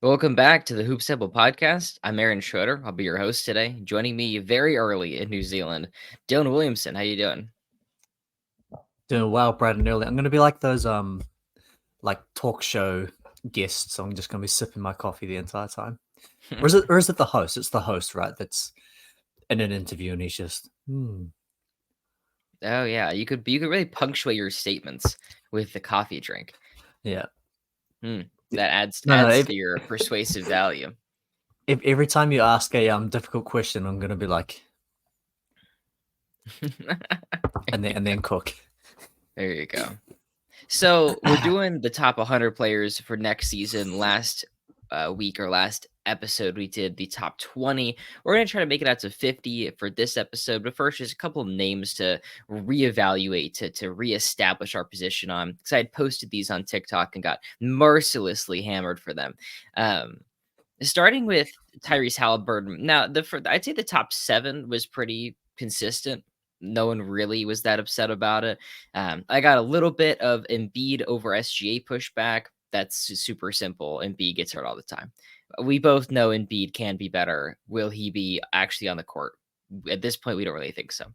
Welcome back to the Hoop Simple podcast. I'm Aaron Schroeder. I'll be your host today. Joining me very early in New Zealand, Dylan Williamson. How you doing? Doing well, Brad and early. I'm gonna be like those like talk show guests. So I'm just gonna be sipping my coffee the entire time. Or is it the host? It's the host, right? That's in an interview and he's just Oh yeah, you could really punctuate your statements with the coffee drink. yeah. Hmm. That adds No, no. adds If, to your persuasive value. if every time you ask a difficult question, I'm gonna be like, and then cook. There you go. So we're doing the top 100 players for next season. Last week or last episode, we did the top 20. We're going to try to make it out to 50 for this episode. But first, just a couple of names to reevaluate, to reestablish our position on. Because I had posted these on TikTok and got mercilessly hammered for them. Starting with Tyrese Halliburton. Now, I'd say the top 7 was pretty consistent. No one really was that upset about it. I got a little bit of Embiid over SGA pushback. That's super simple. Embiid gets hurt all the time. We both know Embiid can be better. Will he be actually on the court? At this point, we don't really think so.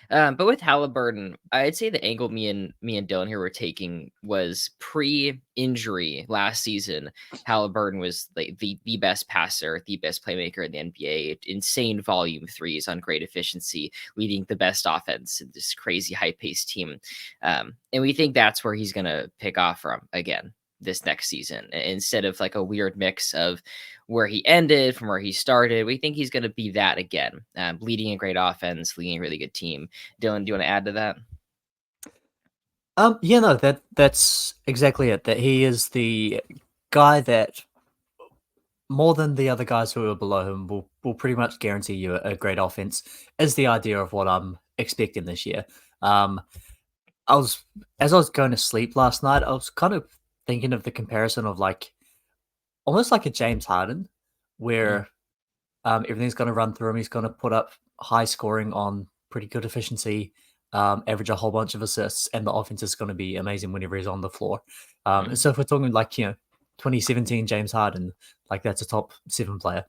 But with Halliburton, I'd say the angle me and Dylan here were taking was pre-injury last season. Halliburton was like the best passer, the best playmaker in the NBA. Insane volume threes on great efficiency, leading the best offense in this crazy high-paced team. And we think that's where he's gonna pick off from again this next season, instead of like a weird mix of where he ended from where he started. We think he's going to be that again, leading a great offense, leading a really good team. Dylan, do you want to add to that? Yeah, no, that's exactly it. That he is the guy that more than the other guys who are below him will pretty much guarantee you a great offense. Is the idea of what I'm expecting this year. Um, as I was going to sleep last night, I was kind of thinking of the comparison of like almost like a James Harden, Mm, where everything's going to run through him. He's going to put up high scoring on pretty good efficiency, average a whole bunch of assists, and the offense is going to be amazing whenever he's on the floor. And mm. so if we're talking like 2017 James Harden, like that's a top 7 player.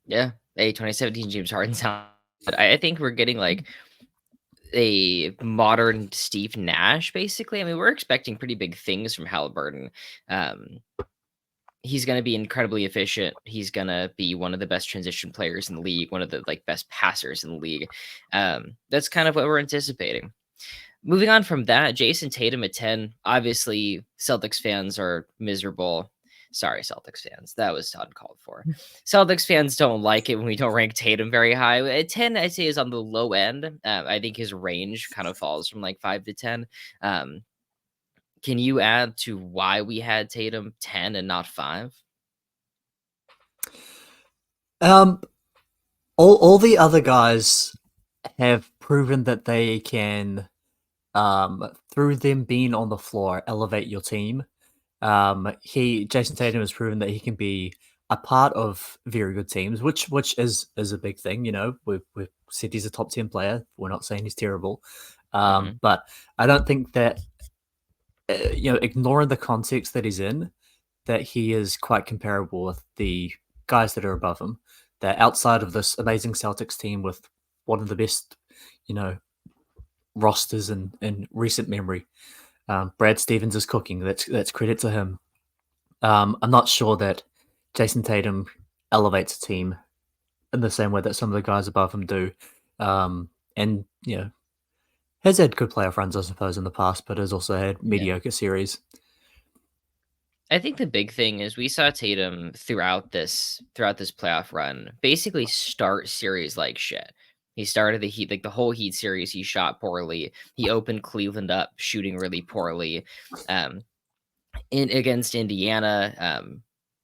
Yeah. Hey, 2017 James Harden sound. I think we're getting like a modern Steve Nash, basically. I mean, we're expecting pretty big things from Halliburton. Um, he's going to be incredibly efficient. He's going to be one of the best transition players in the league, one of the like best passers in the league. That's kind of what we're anticipating. Moving on from that, Jason Tatum at 10. Obviously, Celtics fans are miserable. Sorry, Celtics fans. That was uncalled for. Celtics fans don't like it when we don't rank Tatum very high. At 10, I'd say is on the low end. I think his range kind of falls from like 5 to 10. Um, can you add to why we had Tatum 10 and not 5? Um, all the other guys have proven that they can, through them being on the floor, elevate your team. Jason Tatum has proven that he can be a part of very good teams, which is a big thing. We've said he's a top 10 player. We're not saying he's terrible, Mhm. but I don't think that ignoring the context that he's in, that he is quite comparable with the guys that are above him. That outside of this amazing Celtics team with one of the best, you know, rosters in recent memory, Brad Stevens is cooking. That's credit to him. I'm not sure that Jason Tatum elevates a team in the same way that some of the guys above him do. And has had good playoff runs, I suppose, in the past, but has also had Yeah. mediocre series. I think the big thing is we saw Tatum throughout this playoff run basically start series like shit. He started the Heat, like the whole Heat series, he shot poorly. He opened Cleveland up shooting really poorly. Um, in against Indiana,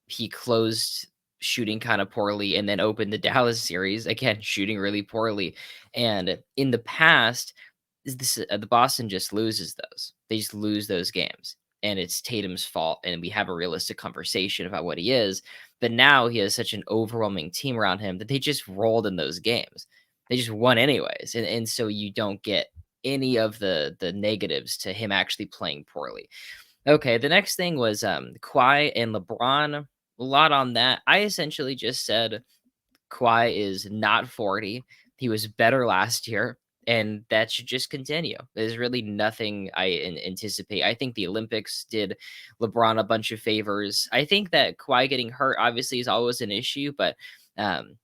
he closed shooting kind of poorly and then opened the Dallas series again shooting really poorly. And in the past, the Boston just loses those. They just lose those games, and it's Tatum's fault. And we have a realistic conversation about what he is. But now he has such an overwhelming team around him that they just rolled in those games. They just won anyways, and so you don't get any of the negatives to him actually playing poorly. Okay, the next thing was Kawhi and LeBron. A lot on that. I essentially just said Kawhi is not 40. He was better last year, and that should just continue. There's really nothing I anticipate. I think the Olympics did LeBron a bunch of favors. I think that Kawhi getting hurt obviously is always an issue, but um,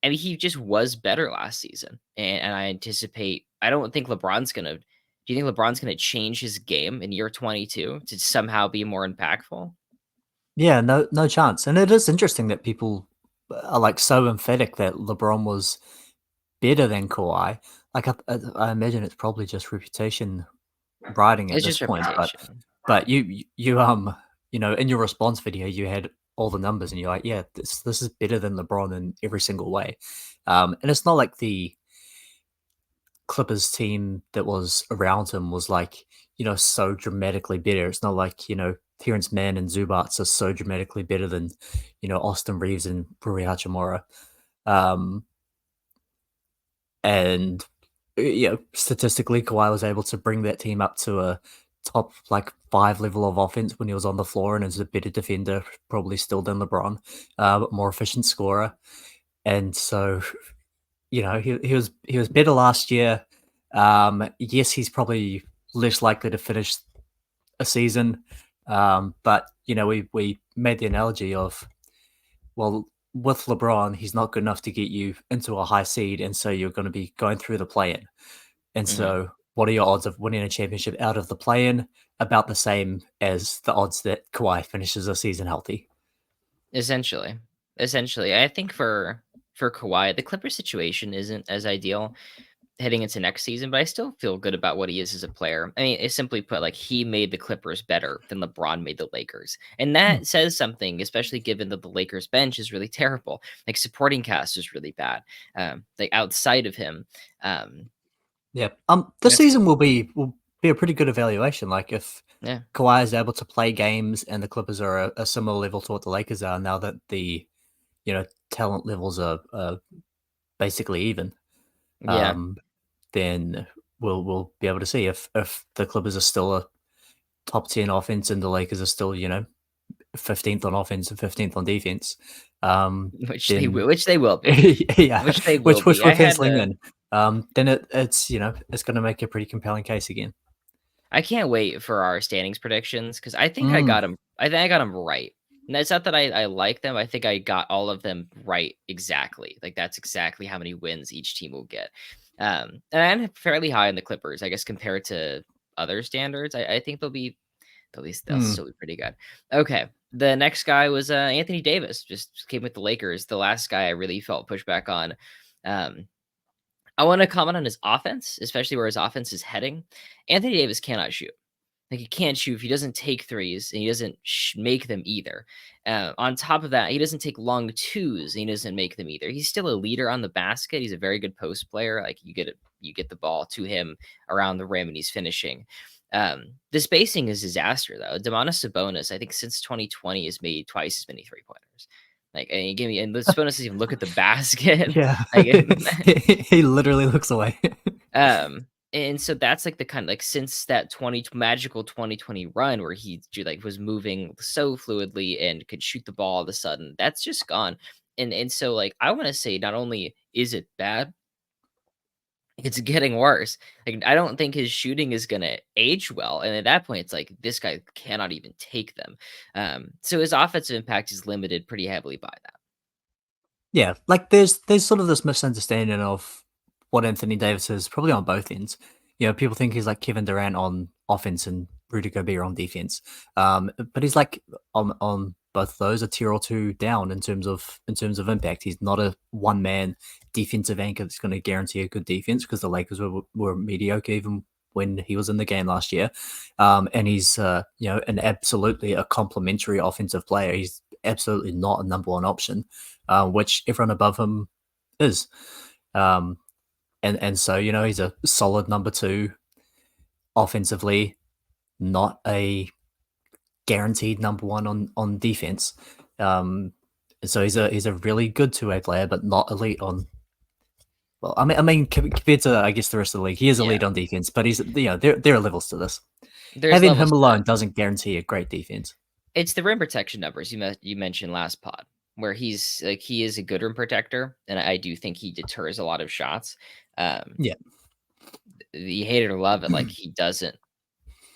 I mean, he just was better last season, and I anticipate. I don't think LeBron's gonna. Do you think LeBron's gonna change his game in year 22 to somehow be more impactful? Yeah, no chance. And it is interesting that people are like so emphatic that LeBron was better than Kawhi. Like I imagine it's probably just reputation riding at It's this just point. But reputation. you know, in your response video, you had all the numbers, and you're like, yeah, this is better than LeBron in every single way. And it's not like the Clippers team that was around him was like, you know, so dramatically better. It's not like, you know, Terrence Mann and Zubats are so dramatically better than, you know, Austin Reeves and Rui Hachimura. Um, and you know, statistically, Kawhi was able to bring that team up to a top like 5 level of offense when he was on the floor, and is a better defender, probably still than LeBron, but more efficient scorer. And so, you know, he was better last year. Yes, he's probably less likely to finish a season. But you know, we made the analogy of, well, with LeBron, he's not good enough to get you into a high seed, and so you're going to be going through the play-in. And Mhm. so, what are your odds of winning a championship out of the play-in? About the same as the odds that Kawhi finishes a season healthy. Essentially. Essentially. I think for Kawhi, the Clippers situation isn't as ideal heading into next season, but I still feel good about what he is as a player. I mean, it's simply put, like he made the Clippers better than LeBron made the Lakers. And Hmm. that says something, especially given that the Lakers bench is really terrible. Like supporting cast is really bad. Like outside of him. Um, Yeah. This that's season will be a pretty good evaluation. Like if yeah. Kawhi is able to play games and the Clippers are a similar level to what the Lakers are now that the you know talent levels are basically even, Yeah. um, then we'll be able to see if the Clippers are still a top 10 offense and the Lakers are still, you know, 15th on offense and 15th on defense. Um, then Which they will be. yeah, Which they will which be. we're I had penciling to in. Then it's you know it's going to make a pretty compelling case again. I can't wait for our standings predictions because I think I Mm, got them. I think I got them right. And it's not that I like them. I think I got all of them right exactly. Like that's exactly how many wins each team will get. And I'm fairly high on the Clippers, I guess, compared to other standards. I think they'll mm. still be pretty good. Okay. The next guy was Anthony Davis. Just came with the Lakers. The last guy I really felt pushback on. Um, I want to comment on his offense, especially where his offense is heading. Anthony Davis cannot shoot. Like he can't shoot if he doesn't take threes and he doesn't make them either. On top of that, he doesn't take long twos and he doesn't make them either. He's still a leader on the basket. He's a very good post player. Like you get the ball to him around the rim and he's finishing. The spacing is disaster though. Domantas Sabonis, I think since 2020 has made twice as many 3 pointers. Like and you give me and the Sabonis doesn't even look at the basket. Yeah, like he literally looks away. And so that's like the kind of like since that 20 magical 2020 run where he like was moving so fluidly and could shoot the ball all of a sudden, that's just gone. And so like I want to say not only is it bad, it's getting worse. Like I don't think his shooting is gonna age well. And at that point, it's like this guy cannot even take them. So his offensive impact is limited pretty heavily by that. Yeah, like there's sort of this misunderstanding of what Anthony Davis is, probably on both ends. You know, people think he's like Kevin Durant on offense and Rudy Gobert on defense. But he's like on both of those a tier or two down in terms of impact. He's not a one man defensive anchor that's going to guarantee a good defense because the Lakers were mediocre even when he was in the game last year. And he's you know an absolutely a complementary offensive player. He's absolutely not a number one option, which everyone above him is. Um, and so you know he's a solid number two offensively, not a guaranteed number one on defense. Um, so he's a really good two way player, but not elite on. Well, I mean, compared to I guess the rest of the league, he is Yeah. elite on defense, but he's you know there are levels to this. There's Having levels him to it. alone doesn't guarantee a great defense. It's the rim protection numbers you mentioned last pod, where he is a good rim protector, and I do think he deters a lot of shots. Um, Yeah. you hate it or love it, like he doesn't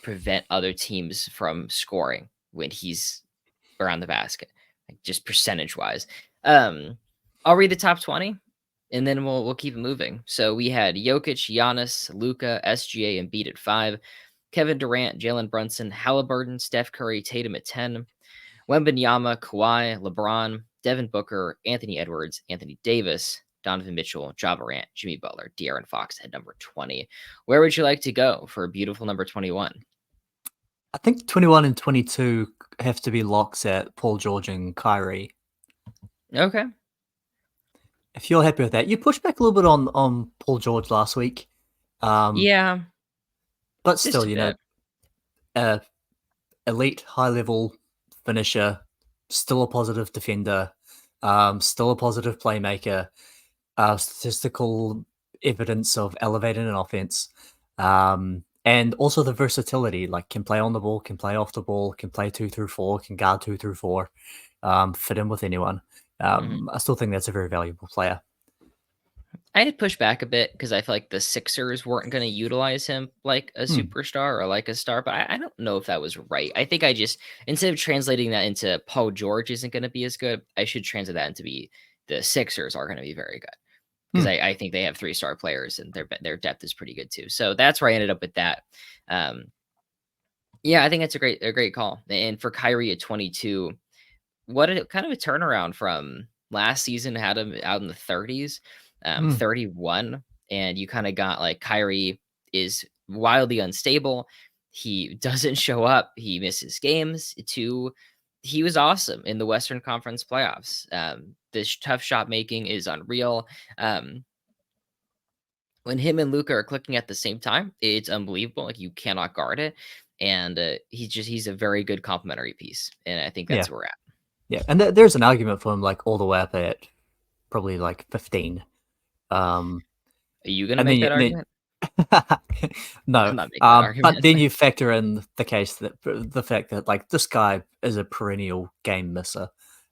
prevent other teams from scoring when he's around the basket, like just percentage wise. Um, I'll read the top 20 and then we'll keep it moving. So we had Jokic, Giannis, Luca, SGA, and Beat at 5, Kevin Durant, Jalen Brunson, Halliburton, Steph Curry, Tatum at 10, Wembanyama, Kawhi, LeBron, Devin Booker, Anthony Edwards, Anthony Davis, Donovan Mitchell, Ja Morant, Jimmy Butler, De'Aaron Fox at number 20. Where would you like to go for a beautiful number 21? I think 21 and 22 have to be locks at Paul George and Kyrie. Okay. If you're happy with that, you pushed back a little bit on Paul George last week, Yeah, but just still, a bit. uh, elite high level finisher, still a positive defender, still a positive playmaker, statistical evidence of elevating an offense, and also the versatility, like can play on the ball, can play off the ball, can play 2 through 4, can guard 2 through 4, fit in with anyone. Mhm. I still think that's a very valuable player. I had pushed back a bit because I feel like the Sixers weren't going to utilize him like a Hmm. superstar or like a star, but I don't know if that was right. I think I just, instead of translating that into Paul George isn't going to be as good, I should translate that into be the Sixers are going to be very good because Hmm. I think they have 3-star players and their depth is pretty good too. So that's where I ended up with that. Um, yeah, I think that's a great call. And for Kyrie at 22, what a kind of a turnaround from last season, had him out in the 30s, Hmm. 31, and you kinda got, like, Kyrie is wildly unstable. He doesn't show up. He misses games. He was awesome in the Western Conference playoffs. This tough shot making is unreal. When him and Luca are clicking at the same time, it's unbelievable. Like, you cannot guard it, and, he's a very good complementary piece, and I think Yeah. that's where we're at. Yeah. And there's an argument for him, like all the way up at probably like 15. Um, Are you gonna and make then, that then argument? no, I'm not making that but argument. then you factor in the case that the fact that like this guy is a perennial game misser,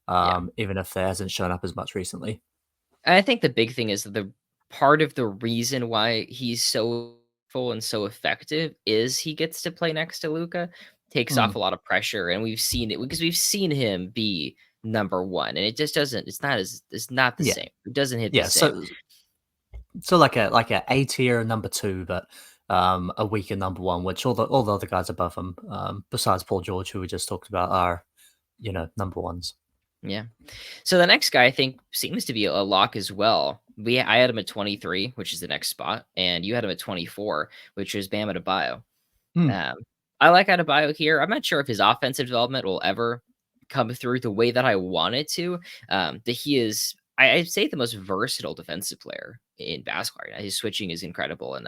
Yeah. even if there hasn't shown up as much recently. And I think the big thing is that the part of the reason why he's so full and so effective is he gets to play next to Luca, takes Hmm. off a lot of pressure, and we've seen it because we've seen him be number 1, and it just doesn't it's not the Yeah, same. It doesn't hit the yeah. same. So like a A tier number two, but a weaker number one, which all the other guys above him, besides Paul George, who we just talked about, are number ones. Yeah. So the next guy I think seems to be a lock as well. I had him at 23, which is the next spot, and you had him at 24, which is Bam Adebayo. Hmm. Um, I like Adebayo here. I'm not sure if his offensive development will ever come through the way that I want it to. That he is, I'd say, the most versatile defensive player in basketball right now. His switching is incredible, and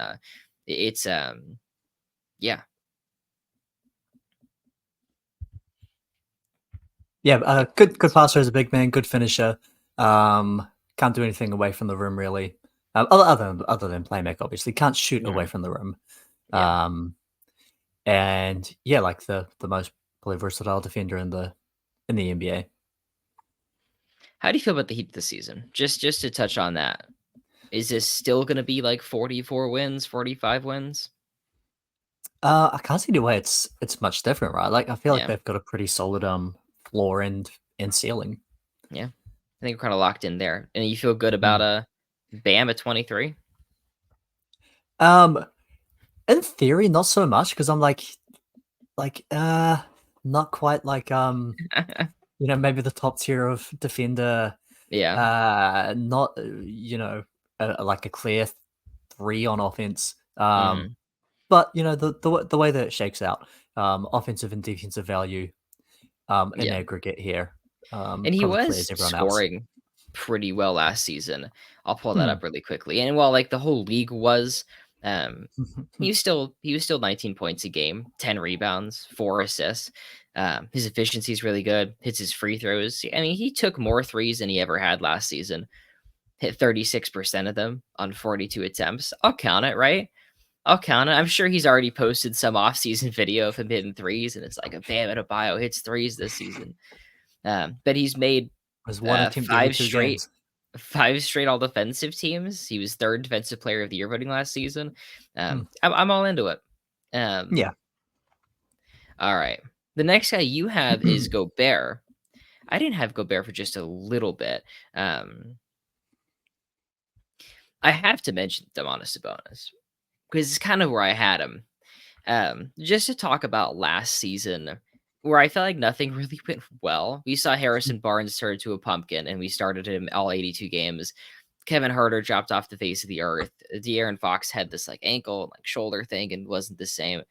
it's yeah, Yeah, good it's fun. passer as a big man, good finisher. Can't do anything away from the rim really. Other than playmaker, obviously, can't shoot away Mhm. from the rim. Yeah. Um, and yeah, like the most probably versatile defender in the NBA. How do you feel about the Heat this season? Just to touch on that, is this still going to be like 44 wins, 45 wins? I can't see the way it's much different, right? Like I feel like Yeah. they've got a pretty solid floor and ceiling. Yeah. I think we're kind of locked in there. And you feel good about Mm. Bam at 23? Um, in theory, not so much because I'm like not quite like maybe the top tier of defender. Yeah. Not like a clear three on offense. Mhm. But the way that it shakes out, offensive and defensive value, in Yeah. aggregate here, And he probably clears was everyone else. scoring pretty well last season. I'll pull that Hmm. up really quickly. And while like the whole league was, um, he was still 19 points a game, 10 rebounds, 4 assists. His efficiency is really good. Hits his free throws. I mean, he took more threes than he ever had last season. Hit 36% of them on 42 attempts. I'll count it, right? I'll count it. I'm sure he's already posted some off-season video of him hitting threes, and it's like a Bam Adebayo hits threes this season. But he's made There's one attempt every five two straight games. 5 straight all defensive teams. He was 3rd defensive player of the year voting last season. Hmm. I'm all into it. Um, Yeah. all right. The next guy you have is Gobert. I didn't have Gobert for just a little bit. Um, I have to mention Domantas Sabonis because it's kind of where I had him. Just to talk about last season, where I felt like nothing really went well. We saw Harrison Barnes turn into a pumpkin, and we started him all 82 games. Kevin Herter dropped off the face of the earth. De'Aaron Fox had this like ankle, like shoulder thing, and wasn't the same.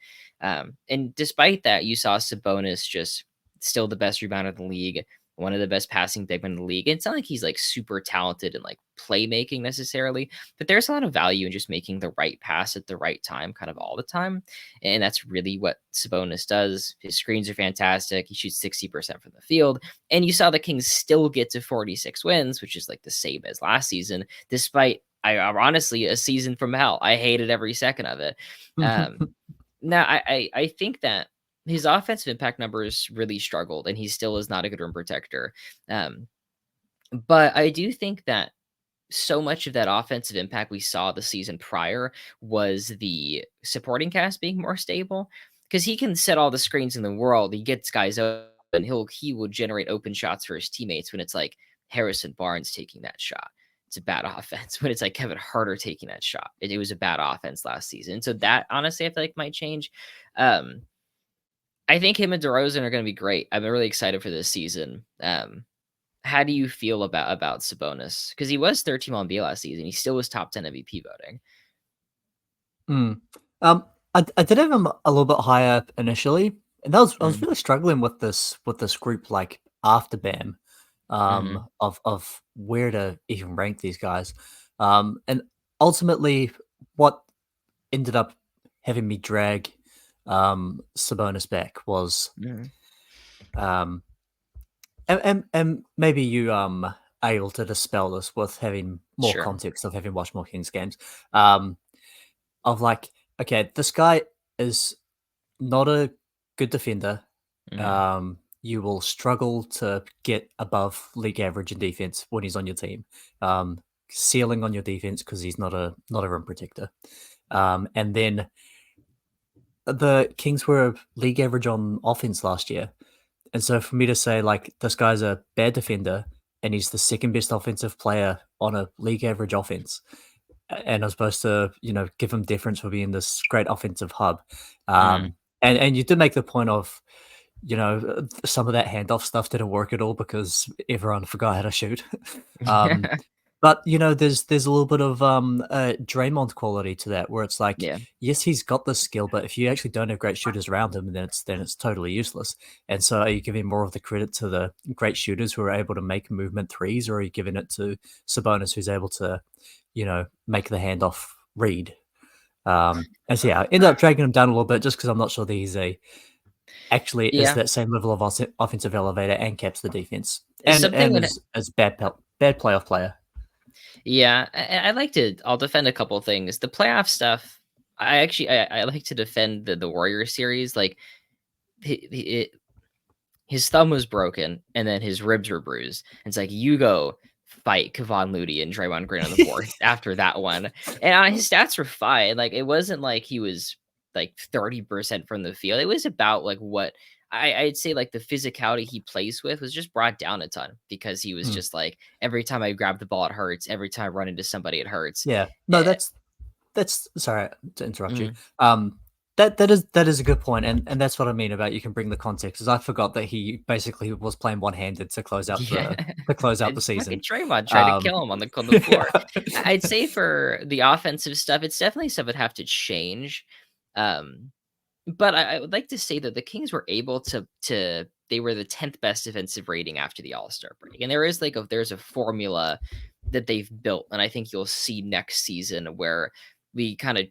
And despite that, you saw Sabonis just still the best rebounder in the league, one of the best passing big men in the league. And it's not like he's like super talented in like playmaking necessarily, but there's a lot of value in just making the right pass at the right time, kind of all the time. And that's really what Sabonis does. His screens are fantastic. He shoots 60% from the field. And you saw the Kings still get to 46 wins, which is like the same as last season, despite honestly a season from hell. I hated every second of it. Um, Now I think that his offensive impact numbers really struggled, and he still is not a good rim protector. Um, but I do think that so much of that offensive impact we saw the season prior was the supporting cast being more stable because he can set all the screens in the world. He gets guys open. He will generate open shots for his teammates when it's like Harrison Barnes taking that shot. It's a bad offense. When it's like Kevin Herter taking that shot, it was a bad offense last season. So that honestly, I feel like might change. Um, I think him and DeRozan are going to be great. I'm really excited for this season. How do you feel about Sabonis? Because he was 13 on B last season. He still was top 10 MVP voting. Mm. I did have him a little bit higher initially, and I was Mm, really struggling with this group like after Bam, mhm, of where to even rank these guys, and ultimately what ended up having me drag Sabonis back was mhm. um and maybe you are able to dispel this with having more Sure. context of having watched more Kings games. Um, of like, okay, this guy is not a good defender. Mhm. You will struggle to get above league average in defense when he's on your team. Ceiling on your defense because he's not a rim protector. And then the Kings were league average on offense last year. And so for me to say like this guy's a bad defender and he's the second best offensive player on a league average offense, and I'm supposed to, give him deference for being this great offensive hub. Mhm. And you did make the point of, some of that handoff stuff didn't work at all because everyone forgot how to shoot. um, but there's a little bit of Draymond quality to that, where it's like, Yeah. yes, he's got the skill, but if you actually don't have great shooters around him, then it's totally useless. And so, are you giving more of the credit to the great shooters who are able to make movement threes, or are you giving it to Sabonis, who's able to, make the handoff read? And so yeah, I ended up dragging him down a little bit just because I'm not sure that he's actually is Yeah. that same level of offensive elevator and caps the defense Something and that as bad playoff player. yeah, I like to I'll defend a couple things. The playoff stuff, I actually I like to defend the Warriors series. Like it, his thumb was broken and then his ribs were bruised. It's like you go fight Kevon Looney and Draymond Green on the court after that one. And his stats were fine. Like it wasn't like he was like 30% from the field. It was about like what I'd say like the physicality he plays with was just brought down a ton because he was Mm, just like every time I grab the ball it hurts. Every time I run into somebody it hurts. yeah, no, Eh, that's sorry to interrupt you. mm, That is a good point, and that's what I mean about you can bring the context. Is I forgot that he basically was playing one handed to close out yeah. the And fucking season. Draymond tried to Um, kill him on the floor. I'd say for the offensive stuff, it's definitely stuff that have to change. Um, but I would like to say that the Kings were able to they were the 10th best defensive rating after the All-Star break. And there is like there's a formula that they've built, and I think you'll see next season where we kind of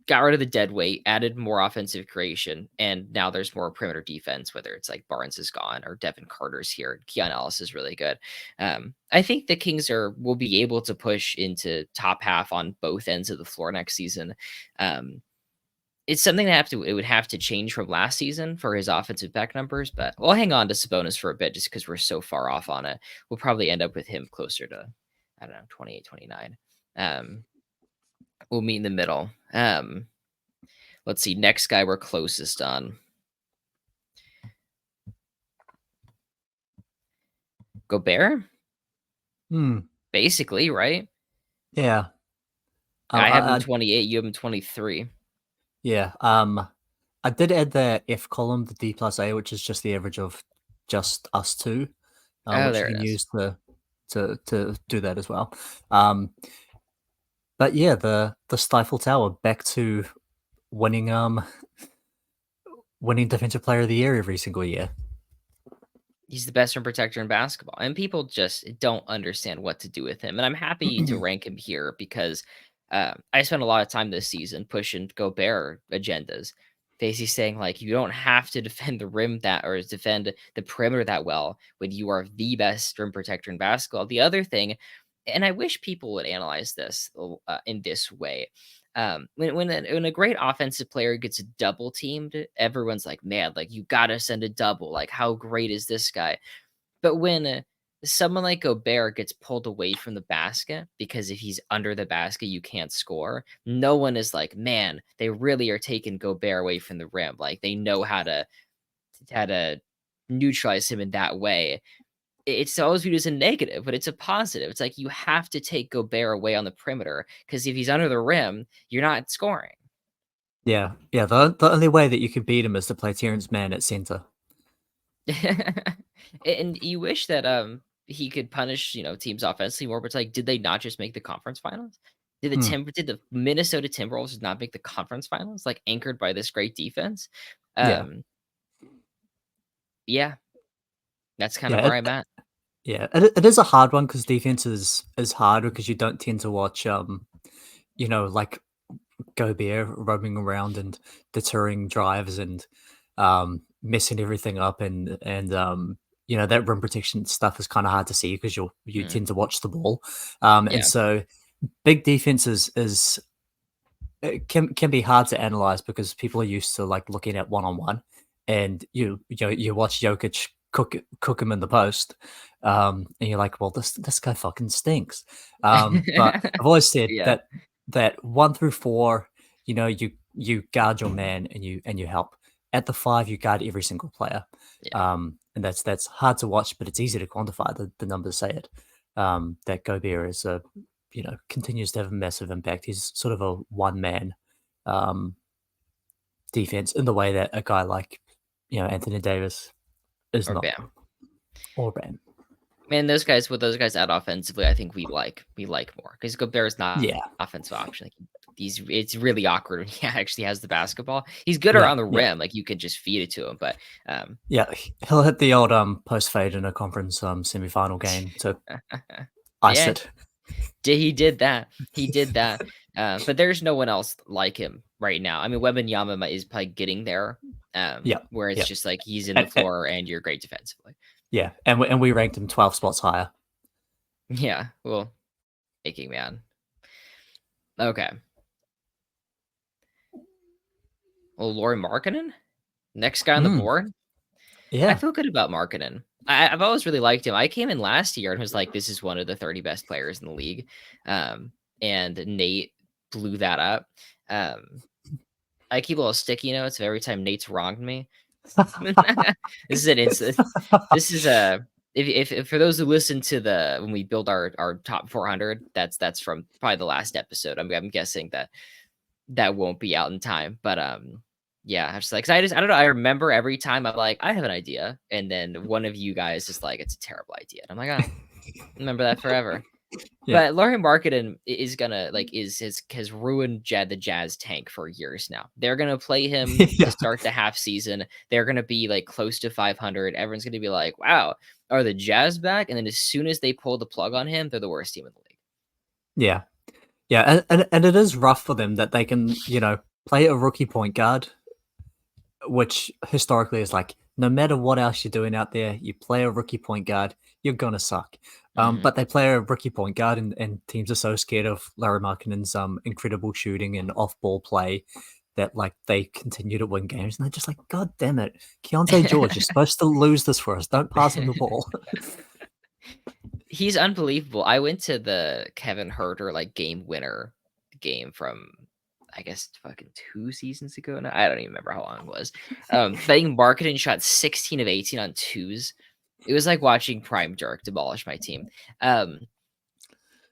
got rid of the dead weight, added more offensive creation, and now there's more perimeter defense, whether it's like Barnes is gone or Devin Carter's here. Keon Ellis is really good. I think the Kings will be able to push into top half on both ends of the floor next season. It's something that it would have to change from last season for his offensive back numbers, but we'll hang on to Sabonis for a bit just because we're so far off on it. We'll probably end up with him closer to, I don't know, 28, 29. We'll meet in the middle. Let's see. Next guy we're closest on. Gobert? Basically, right? Yeah. I have him 28. You have him 23. Yeah. I did add the F column, the D+A, which is just the average of just us two, Oh, which there you it can is. use to do that as well. But yeah, the Stifle Tower back to winning winning Defensive Player of the Year every single year. He's the best rim protector in basketball, and people just don't understand what to do with him. And I'm happy to rank him here because I spent a lot of time this season pushing Gobert agendas, basically saying like you don't have to defend the rim that or defend the perimeter that well when you are the best rim protector in basketball. The other thing, and I wish people would analyze this in this way. When a great offensive player gets double teamed, everyone's like, man, like you gotta send a double. Like, how great is this guy? But when someone like Gobert gets pulled away from the basket because if he's under the basket, you can't score. No one is like, man, they really are taking Gobert away from the rim. Like they know how to neutralize him in that way. It's always viewed as a negative, but it's a positive. It's like you have to take Gobert away on the perimeter because if he's under the rim, you're not scoring. Yeah. The only way that you could beat him is to play Terrence Mann at center. And you wish that he could punish, teams offensively more, but it's like, did they not just make the conference finals? Did the Minnesota Timberwolves not make the conference finals, like anchored by this great defense? Yeah. Yeah, that's kind of Yeah. where I'm at. Yeah. It is a hard one because defense is hard because you don't tend to watch like Gobert roaming around and deterring drives and messing everything up and that rim protection stuff is kind of hard to see because you Mm, tend to watch the ball, and yeah, so big defense is it can be hard to analyze because people are used to like looking at one on one, and you watch Jokic cook him in the post, and you're like, well, this guy fucking stinks. But I've always said yeah, that 1 through 4, you guard your man and you help. At the 5, you guard every single player, yeah. and that's hard to watch, but it's easy to quantify. The numbers say it. That Gobert is continues to have a massive impact. He's sort of a one man um, defense in the way that a guy like Anthony Davis is Or not, Bam. or Bam. Man, with those guys out offensively, I think we like more because Gobert's not Yeah, an offensive option. Like it's really awkward when he actually has the basketball. He's good yeah, around the yeah, rim, like you could just feed it to him. But yeah. He'll hit the old post fade in a conference semifinal game to ice yeah, it. he did that. He did that. But there's no one else like him right now. I mean, Wembanyama is probably getting there, Yeah, where it's yeah, just like he's in the and, floor and you're great defensively. yeah, and we ranked him 12 spots higher. Yeah, well, aching man. Okay. Well, Laurie Markkinen, next guy on the Mm, board. I yeah, feel good about Markkinen. I've always really liked him. I came in last year and was like, "This is one of the 30 best players in the league," and Nate blew that up. Um, I keep a little sticky notes of every time Nate's wronged me. This is an instant. This is a if for those who listen to the when we build our top 400, that's from probably the last episode. I'm guessing that won't be out in time, but yeah, I was like, 'cause I don't know. I remember every time I'm like, I have an idea, and then one of you guys is like, it's a terrible idea, and I'm like, ah, remember that forever. yeah, But Laurie Markkinen is gonna like has ruined the Jazz tank for years now. They're gonna play him to yeah, start the half season. They're gonna be like close to 500. Everyone's gonna be like, wow, are the Jazz back? And then as soon as they pull the plug on him, they're the worst team in the league. yeah, yeah, and it is rough for them that they can play a rookie point guard, which historically is like no matter what else you're doing out there, you play a rookie point guard, you're gonna suck. Mhm. But they play a rookie point guard, and teams are so scared of Larry Markkinen's incredible shooting and off-ball play that like they continue to win games, and they're just like, God damn it, Keontae George, you're supposed to lose this for us. Don't pass him the ball. He's unbelievable. I went to the Kevin Herter, like, game winner game from, I guess, fucking 2 seasons ago now? I don't even remember how long it was. I think Marketing shot 16 of 18 on 2s. It was like watching Prime Jerk demolish my team. Um,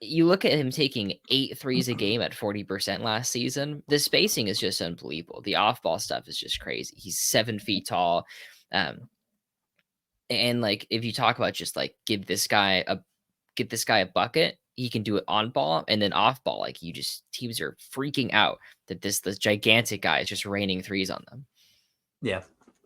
you look at him taking 8 threes a game at 40% last season. The spacing is just unbelievable. The off-ball stuff is just crazy. He's 7 feet tall. And, like, if you talk about just, like, give this guy a bucket, he can do it on ball and then off ball. Like, teams are freaking out that this gigantic guy is just raining threes on them. Yeah.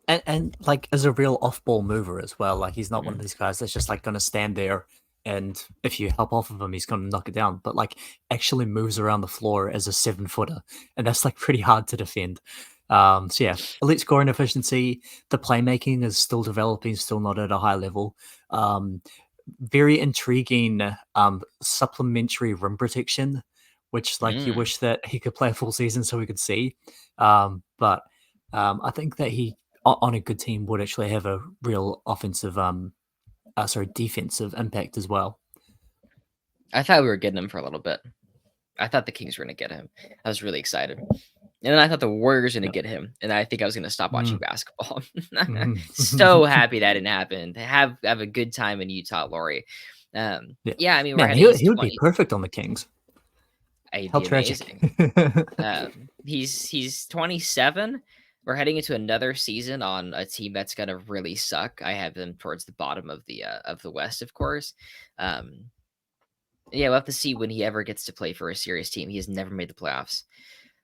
And like as a real off-ball mover as well. Like he's not one of Mhm. these guys that's just like gonna stand there and if you help off of him, he's gonna knock it down. But like actually moves around the floor as a 7-footer, and that's like pretty hard to defend. So yeah, elite scoring efficiency. The playmaking is still developing, still not at a high level. Very intriguing supplementary rim protection, which like you Mm. wish that he could play a full season so we could see. But I think that he on a good team would actually have a real offensive defensive impact as well. I thought we were getting him for a little bit. I thought the Kings were gonna get him. I was really excited. And then I thought the Warriors were gonna Yeah. get him, and I think I was gonna stop watching Mm. basketball. Mhm. So happy that didn't happen. Have a good time in Utah, Laurie. Yeah. Yeah, I mean, we're Man, heading he's he would be 20. perfect on the Kings. He'd How be tragic. amazing. He's 27. We're heading into another season on a team that's gonna really suck. I have them towards the bottom of the West, of course. Um, yeah, we'll have to see when he ever gets to play for a serious team. He has never made the playoffs.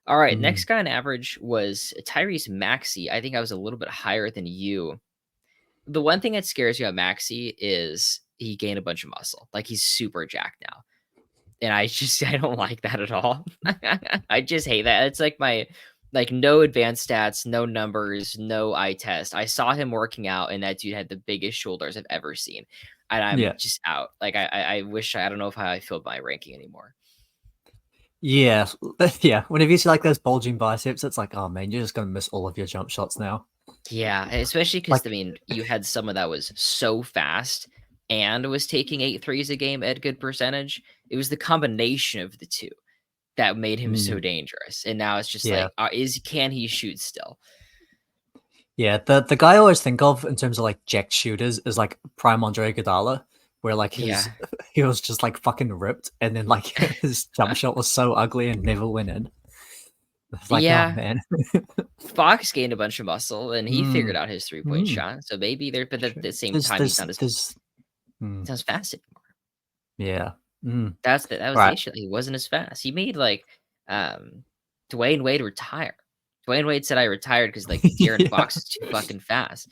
All right, Mm. next guy on average was Tyrese Maxey. I think I was a little bit higher than you. The one thing that scares you about Maxey is he gained a bunch of muscle. Like he's super jacked now. And I don't like that at all. I just hate that. It's like no advanced stats, no numbers, no eye test. I saw him working out, and that dude had the biggest shoulders I've ever seen, and I'm Yeah. just out. Like I wish I don't know if how I feel about my ranking anymore. Yeah. Yeah. Whenever you see like those bulging biceps, it's like, oh man, you're just gonna miss all of your jump shots now. Yeah, especially because I Like, mean, you had someone that was so fast and was taking 8 threes a game at good percentage. It was the combination of the 2 that made him so mm, dangerous, and now it's just yeah. like, can he shoot still? Yeah, the guy I always think of in terms of like jacked shooters is like prime Andre Iguodala, where like his Yeah. he was just like fucking ripped, and then like his jump shot was so ugly and never went in. It's like, oh Yeah, man. Fox gained a bunch of muscle, and he figured Mm, out his three-point mm, shot, so maybe there but at sure. the same time, There's mm, he's not as fast anymore. yeah. Mm. That was the Right. issue, he wasn't as fast. He made, like, Dwayne Wade retire. Dwayne Wade said, "I retired because like, De'Aaron Yeah. Fox is too fucking fast."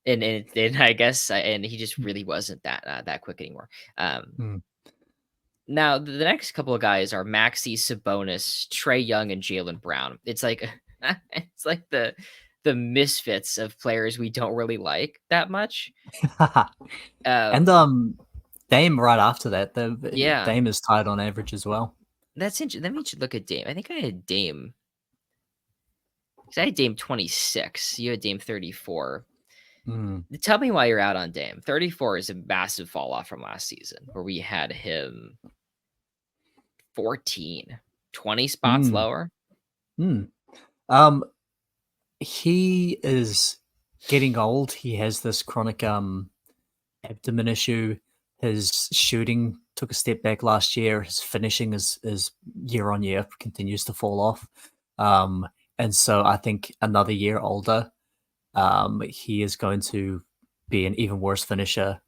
And I guess and he just really wasn't that quick anymore. Mm. Now the next couple of guys are Maxey, Sabonis, Trey Young, and Jalen Brown. It's like it's like the misfits of players we don't really like that much. And Um, Dame right after that. yeah, Dame is tied on average as well. that's interesting. Let me look at Dame. I think I had Dame. 'Cause I had Dame 26. You had Dame 34. Mm. Tell me why you're out on Dame. 34 is a massive fall off from last season, where we had him 14, 20 spots Mm. lower. Mm. Um, he is getting old. He has this chronic abdomen issue. His shooting took a step back last year. His finishing is year on year continues to fall off. Um, and so I think another year older, he is going to be an even worse finisher.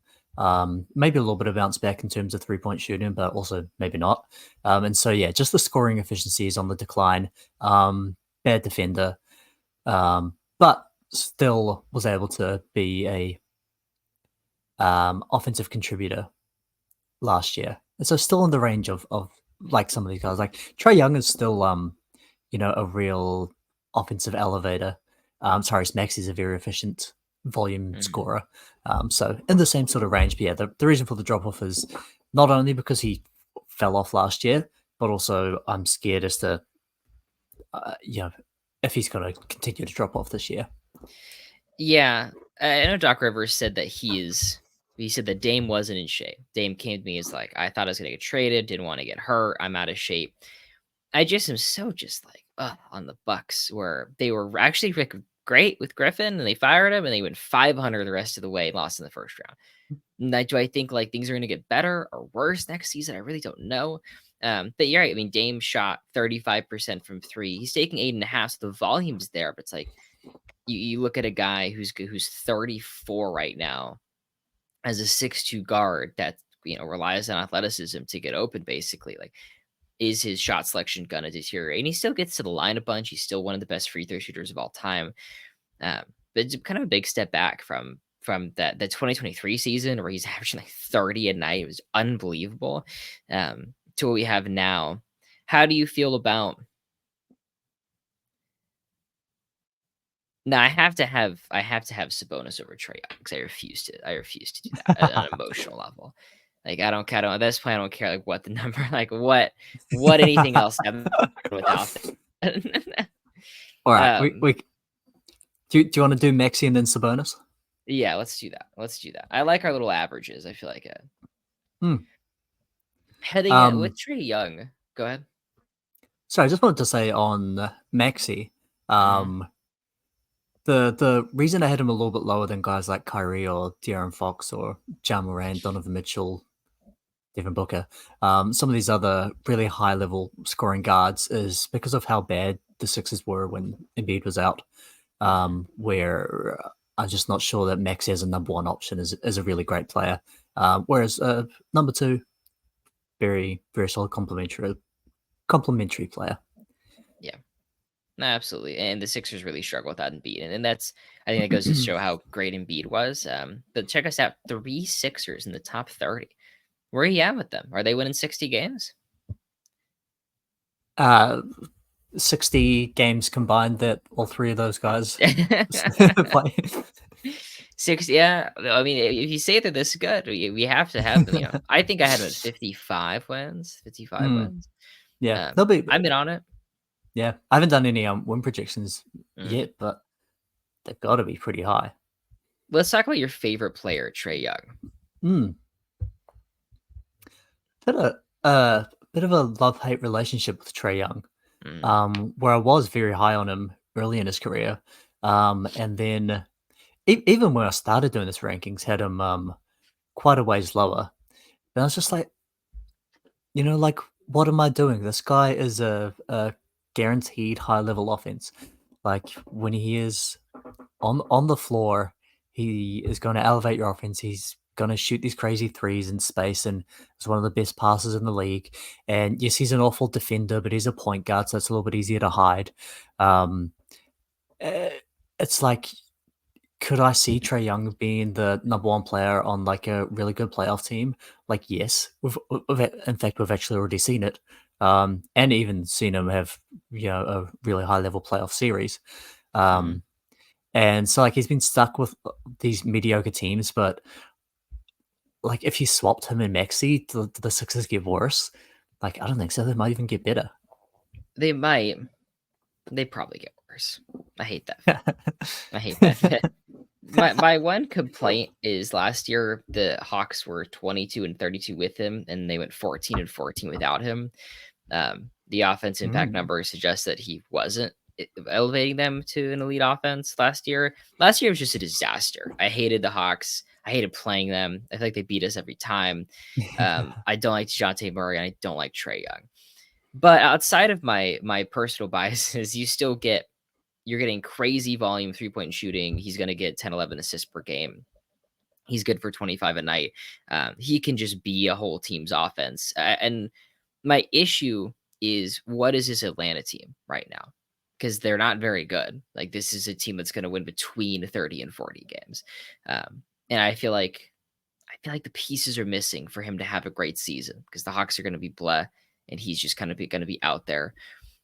Maybe a little bit of bounce back in terms of 3-point shooting, but also maybe not. And so yeah, just the scoring efficiency is on the decline. Bad defender, but still was able to be a offensive contributor last year. And so still in the range of like some of these guys. Like Trey Young is still a real offensive elevator. Sorry, Maxi's a very efficient volume Mhm. scorer. So in the same sort of range. But yeah, the reason for the drop off is not only because he fell off last year, but also I'm scared as to if he's going to continue to drop off this year. Yeah, I know Doc Rivers said that he said that Dame wasn't in shape. Dame came to me as like, I thought I was gonna get traded, didn't want to get hurt. I'm out of shape. I just am so just like, ugh, on the Bucks where they were actually like great with Griffin and they fired him and they went 500 the rest of the way and lost in the first round. Now, do I think like things are going to get better or worse next season? I really don't know. But you're right. I mean, Dame shot 35% from three. He's taking 8.5, so the volume's there. But it's like you look at a guy who's 34 right now as a 6'2" guard that relies on athleticism to get open. Basically, like is his shot selection gonna deteriorate? And he still gets to the line a bunch. He's still one of the best free throw shooters of all time. But it's kind of a big step back from that the 2023 season where he's averaging like 30 a night. It was unbelievable. To what we have now. How do you feel about? No, I have to have Sabonis over Trae Young because I refuse to do that at an emotional level. Like I don't at this point I don't care like what the number like what anything else happened without that. All right, um do you want to do Maxi and then Sabonis? yeah, let's do that. Let's do that. I like our little averages. I feel like it. Hmm. Heading in with Um, Trae Young. Go ahead. so I just wanted to say on Maxi, Mhm. um, the reason I had him a little bit lower than guys like Kyrie or De'Aaron Fox or Ja Morant, Donovan Mitchell, Devin Booker, some of these other really high level scoring guards is because of how bad the Sixers were when Embiid was out. Mhm. Where I'm just not sure that Maxi as a number one option is a really great player. Whereas number two, very very solid complementary player. Yeah. No, absolutely. And the Sixers really struggle without Embiid. And that's I think that goes to show how great Embiid was. But check us out. 3 Sixers in the top 30. Where are you at with them? Are they winning 60 games? uh, 60 games combined that all three of those guys play. 60, yeah. I mean, if you say they're this good, we have to have them. I think I had them at 55 wins. 55 Mm, wins. yeah, they'll be. I've been on it. Yeah, I haven't done any win projections Mhm. yet, but they've got to be pretty high. Let's talk about your favorite player, Trey Young. Mm. Had a bit of a love hate relationship with Trey Young, Mm. where I was very high on him early in his career, and then even when I started doing this rankings, had him quite a ways lower. And I was just like, like what am I doing? This guy is a guaranteed high level offense. Like when he is on the floor, he is going to elevate your offense. He's going to shoot these crazy threes in space, and is one of the best passers in the league. And yes, he's an awful defender, but he's a point guard, so it's a little bit easier to hide. Um, eh, it's like, could I see Trey Young being the number one player on like a really good playoff team? Like, yes, in fact we've actually already seen it, and even seen him have a really high level playoff series. Mhm. Um, and so like he's been stuck with these mediocre teams, but like if you swapped him and Maxi, do the Sixers get worse? Like I don't think so. They might even get better. They might. They probably get worse. I hate that fit. I hate that fit. My one complaint is last year the Hawks were 22 and 32 with him, and they went 14 and 14 without him. The offense impact Mm. numbers suggest that he wasn't elevating them to an elite offense last year. Last year was just a disaster. I hated the Hawks. I hated playing them. I feel like they beat us every time. I don't like DeJounte Murray, and I don't like Trey Young. But outside of my personal biases, you're getting crazy volume 3-point shooting. He's going to get 10, 11 assists per game. He's good for 25 a night. He can just be a whole team's offense. And my issue is what is this Atlanta team right now? Because they're not very good. Like this is a team that's going to win between 30 and 40 games. And I feel like the pieces are missing for him to have a great season because the Hawks are going to be blah and he's just kind of going to be out there.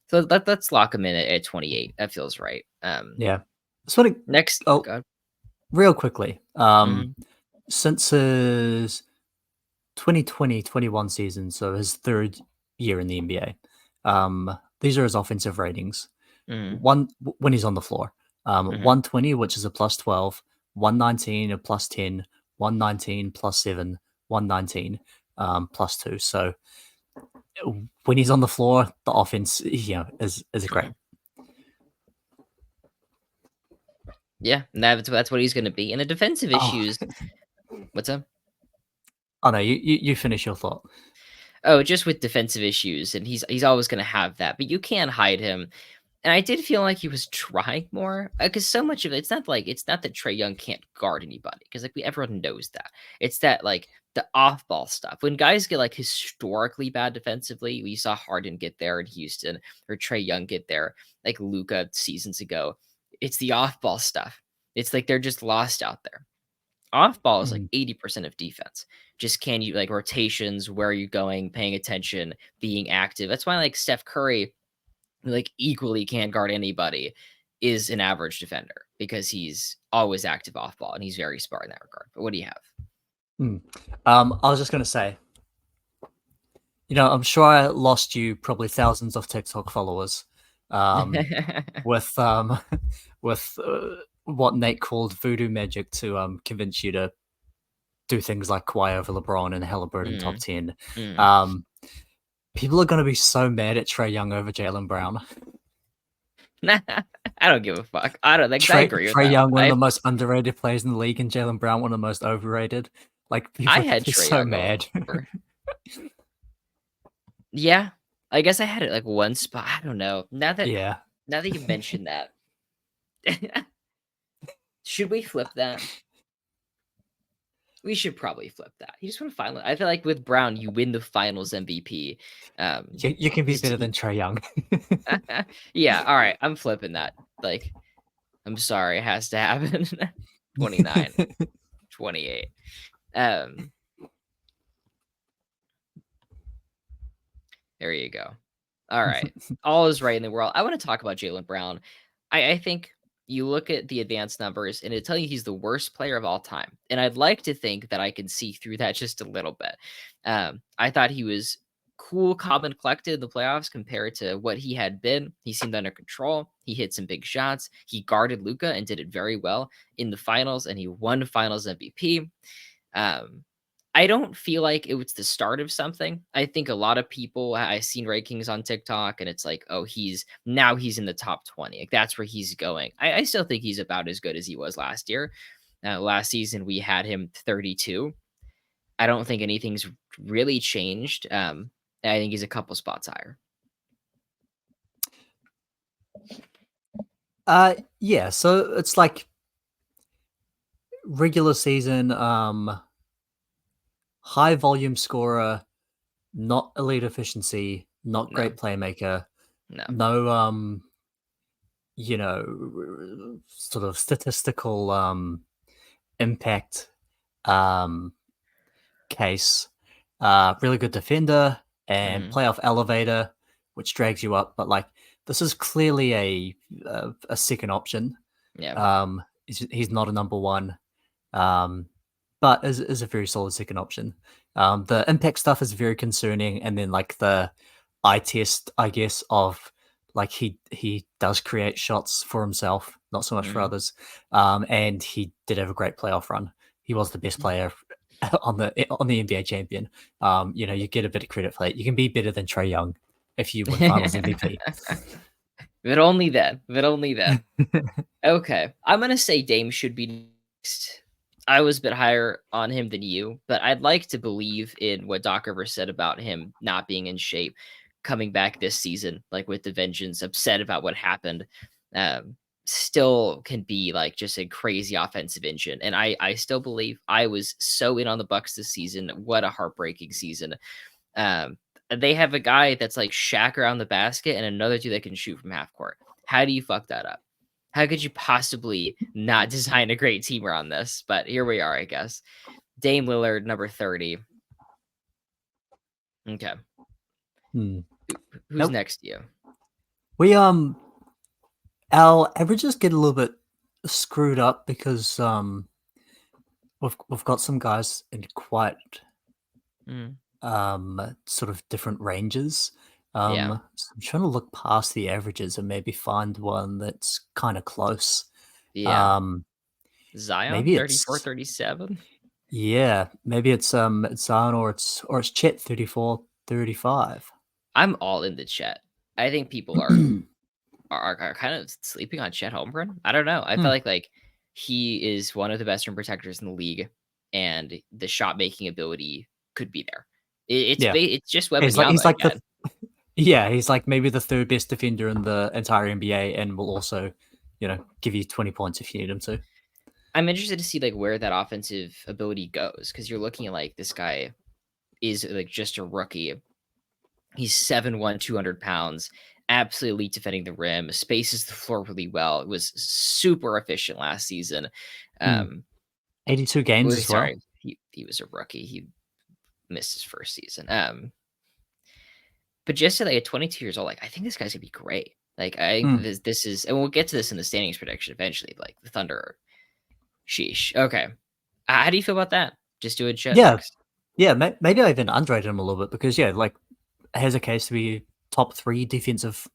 So let's lock him in at 28. That feels right. Yeah. So what? Next, Oh, God. real quickly. Mhm, Since his 2020-21 season, so his third year in the NBA, these are his offensive ratings. mhm, When he's on the floor, mhm. 120, which is a plus 12, 119 a plus 10, 119 plus 7, 119 plus 2. So when he's on the floor, the offense, is great. Mhm. Yeah, and that's what he's gonna be. And the defensive Oh, issues, what's up? oh no, you finish your thought. Oh, just with defensive issues, and he's always gonna have that, but you can't hide him. And I did feel like he was trying more, because so much of it, it's not that Trey Young can't guard anybody, because like everyone knows that. It's that like the off ball stuff. When guys get like historically bad defensively, we saw Harden get there in Houston, or Trey Young get there, like Luca seasons ago. It's the off ball stuff. It's like they're just lost out there. Off ball is like Mm, 80% of defense. Just can you like rotations, where are you going, paying attention, being active. That's why like Steph Curry, who, like, equally can't guard anybody, is an average defender, because he's always active off ball and he's very smart in that regard. But what do you mm. I was just gonna say, I'm sure I lost you probably thousands of TikTok followers, um, have? with with what Nate called voodoo magic to convince you to do things like Kawhi over LeBron and Halliburton top Mhm, 10. mhm. Um, People are going to be so mad at Trey Young over Jalen Brown. I don't give a fuck. I don't think I agree with Trey that. Young, one of the most underrated players in the league, and Jalen Brown, one of the most overrated. Like, people I are going had to be Trey so Young mad. over. Yeah, I guess I had it like one spot. I don't know. Yeah. Now that you mentioned that, should we flip that? We should probably flip that. He just won a final. I feel like with Brown, you win the Finals MVP. You can be Just better than Trey Young. yeah. All right, I'm flipping that. Like, I'm sorry, it has to happen. 29, 28. Um, there you go. All right, all is right in the world. I want to talk about Jalen Brown. I think you look at the advanced numbers, and it tell you he's the worst player of all time. And I'd like to think that I can see through that just a little bit. I thought he was cool, calm, and collected in the playoffs compared to what he had been. He seemed under control. He hit some big shots. He guarded Luca and did it very well in the finals, and he won Finals MVP. Um, I don't feel like it was the start of something. I think a lot of people, I've seen rankings on TikTok, and it's like, oh, he's in the top 20. Like, that's where he's going. I still think he's about as good as he was last year. Last season we had him 32. I don't think anything's really changed. I think he's a couple spots higher. Yeah, so it's like regular season, high volume scorer, not elite efficiency, not No, great playmaker, no. no sort of statistical impact um case. Really good defender and Hmm. playoff elevator, which drags you up. But like, this is clearly a second option. Yeah. He's not a number one, um, but is a very solid second option. The impact stuff is very concerning, and then like the eye test, I guess, of like he does create shots for himself, not so much for Hmm. others. And he did have a great playoff run. He was the best player on the NBA champion. You get a bit of credit for that. You can be better than Trey Young if you win Finals MVP. But only then. But only then. Okay. I'm gonna say Dame should be next. I was a bit higher on him than you, but I'd like to believe in what Doc Rivers said about him not being in shape, coming back this season, like with the vengeance, upset about what happened. Um, Still can be like just a crazy offensive engine. And I still believe I was so in on the Bucks this season. What a heartbreaking season. Um, they have a guy that's like Shaq around the basket and another dude that can shoot from half court. How do you fuck that up? How could you possibly not design a great team around this? But here we are, I guess. Dame Lillard, number 30. Okay. Hmm. Who's Nope. next to you? We our averages get a little bit screwed up because we've got some guys in quite Mm, sort of different ranges. yeah, So I'm trying to look past the averages and maybe find one that's kind of close. yeah. Um, Zion, maybe 34, it's 37. yeah, maybe it's Zion or it's Chet 34, 35. I'm all in the chat. I think people are kind of sleeping on Chet Holmgren. I don't know. I feel Hmm, like he is one of the best rim protectors in the league, and the shot making ability could be there. yeah, It's just he's Wembanyama like the again. yeah, he's like maybe the third best defender in the entire NBA, and will also, give you 20 points if you need him to. I'm interested to see like where that offensive ability goes because you're looking at like this guy is like just a rookie. He's 7'1", 200 pounds, absolutely elite defending the rim, spaces the floor really well. It was super efficient last season. Hmm. Um, 82 games as well. sorry, he was a rookie. He missed his first season. But just at 22 years old, like I think this guy's gonna be great. Like I think Hmm. this is, and we'll get to this in the standings prediction eventually. But, like the Thunder, sheesh. Okay, how do you feel about that? Just doing shit Yeah, next. yeah. Maybe I even underrated him a little bit because yeah, like has a case to be top three defensive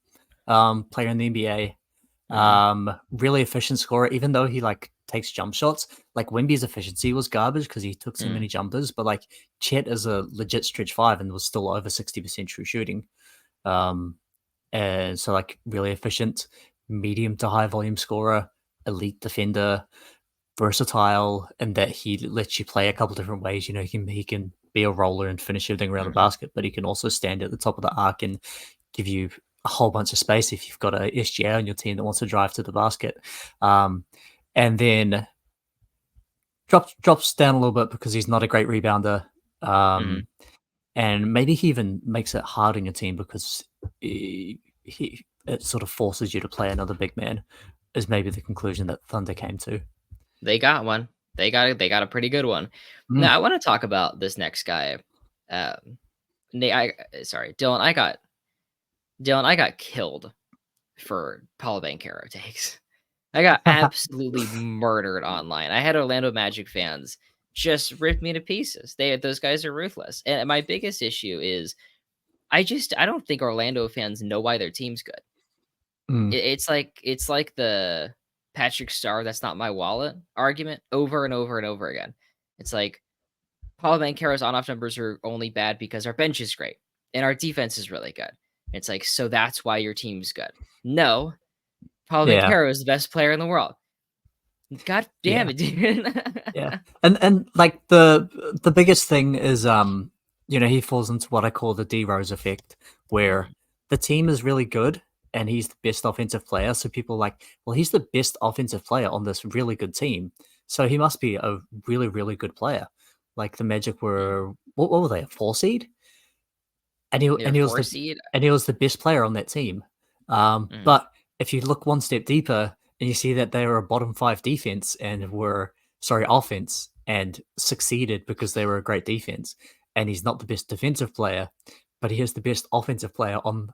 player in the NBA. Mm, Really efficient scorer, even though he like takes jump shots. Like Wemby's efficiency was garbage because he took so many mm, jumpers, but like Chet is a legit stretch five and was still over 60% true shooting. Um, and so like really efficient, medium to high volume scorer, elite defender, versatile, and that he lets you play a couple different ways. He can be a roller and finish everything around the mm. basket, but he can also stand at the top of the arc and give you a whole bunch of space if you've got a SGA on your team that wants to drive to the basket. Um, and then drops down a little bit because he's not a great rebounder. Mhm. Um, and maybe he even makes it hard on your team because it sort of forces you to play another big man. Is maybe the conclusion that Thunder came to. They got one. They got a pretty good one. Mm, Now I wanna talk about this next guy. Um, sorry, Dylan, I got killed for Paolo Banchero takes. I got absolutely murdered online. I had Orlando Magic fans just rip me to pieces. Those guys are ruthless. And my biggest issue is I don't think Orlando fans know why their team's good. mm, It's like the Patrick Star, "That's not my wallet" argument over and over and over again. It's like, Paul Banchero's on-off numbers are only bad because our bench is great and our defense is really good. It's like, so that's why your team's good. No, Paul yeah, Banchero is the best player in the world. God damn yeah. it, dude. Yeah. And like the biggest thing is he falls into what I call the D Rose effect, where Mm, the team is really good and he's the best offensive player. So people are like, well, he's the best offensive player on this really good team. So he must be a really, really good player. Like the Magic mm. were what were they, a four seed? And he They're and he was 4 the seed. and he was the best player on that team. Mhm, But if you look one step deeper and you see that they were a bottom five defense and were sorry offense and succeeded because they were a great defense, and he's not the best defensive player, but he is the best offensive player on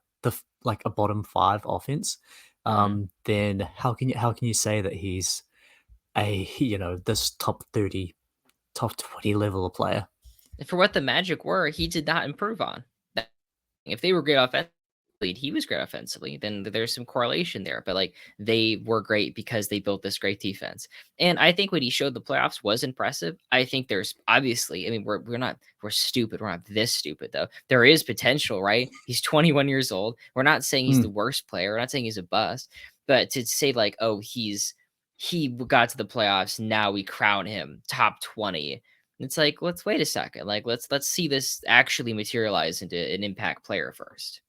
like a bottom five offense. mhm. Then how can you say that he's a this top 30, top 20 level of player? For what the Magic were, he did not improve on. That if they were great offensively, he was great offensively, then there's some correlation there. But like they were great because they built this great defense. And I think what he showed the playoffs was impressive. I think there's obviously, I mean, we're stupid. We're not this stupid though. There is potential, right? He's 21 years old. We're not saying he's Hmm, the worst player. We're not saying he's a bust. But to say like, oh, he got to the playoffs, now we crown him top 20. It's like, let's wait a second. Like, let's see this actually materialize into an impact player first.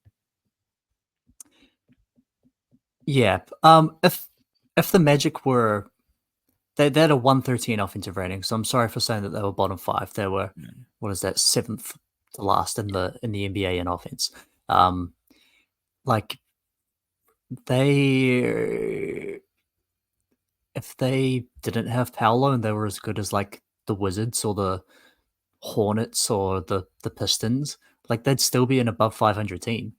yeah. If the Magic were they had a 113 offensive rating, so I'm sorry for saying that they were bottom five. They were Mm, what is that, seventh to last in yeah. the NBA in offense. Um, like they if they didn't have Paolo and they were as good as like the Wizards or the Hornets or the Pistons, like they'd still be an above 500 team.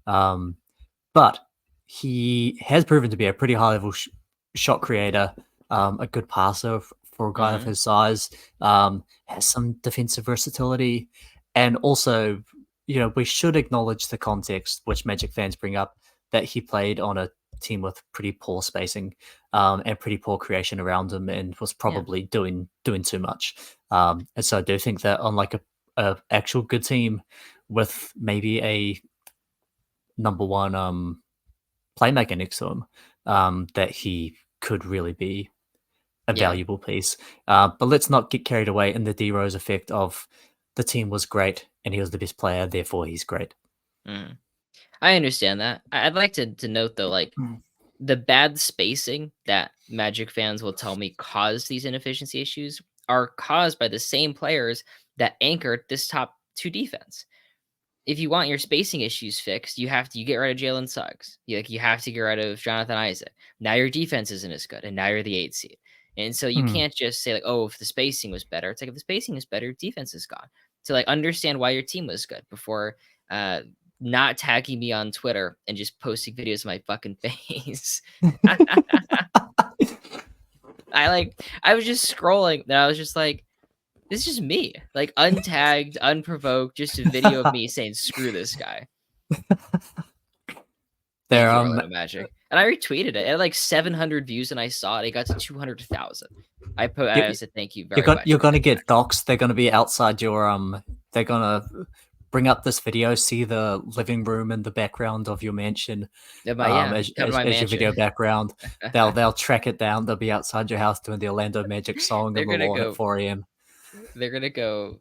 Um, but he has proven to be a pretty high level shot creator, a good passer for a guy of Mhm. his size, has some defensive versatility, and also, we should acknowledge the context which Magic fans bring up that he played on a team with pretty poor spacing, and pretty poor creation around him, and was Yeah. probably doing too much. And so I do think that on like a actual good team with maybe a number one playmaker next to him, that he could really be a Yeah. valuable piece. But let's not get carried away in the D Rose effect of the team was great and he was the best player, therefore he's great. Mhm. I understand that. I'd like to note though, like Mm. the bad spacing that Magic fans will tell me caused these inefficiency issues are caused by the same players that anchored this top two defense. If you want your spacing issues fixed, you get rid of Jalen Suggs. You have to get rid of Jonathan Isaac. Now your defense isn't as good, and now you're the 8 seed. And so you Mm. can't just say like, "Oh, if the spacing was better." It's like if the spacing is better, defense is gone. So like understand why your team was good before uh not tagging me on Twitter and just posting videos of my fucking face. I was just scrolling and I was just like, this is just me. Like untagged, unprovoked, just a video of me saying screw this guy. There, Thank you, Orlando Magic. And I retweeted it. It had like 700 views, and I saw it. It got to 200,000. I you, said thank you very much you're for gonna tagging get doxxed. They're gonna be outside your They're gonna bring up this video, see the living room in the background of your mansion, that. Yeah, come to my as your video mansion. background. They'll track it down. They'll be outside your house doing the Orlando Magic song on they're the gonna lawn at go. 4 a.m. They're gonna go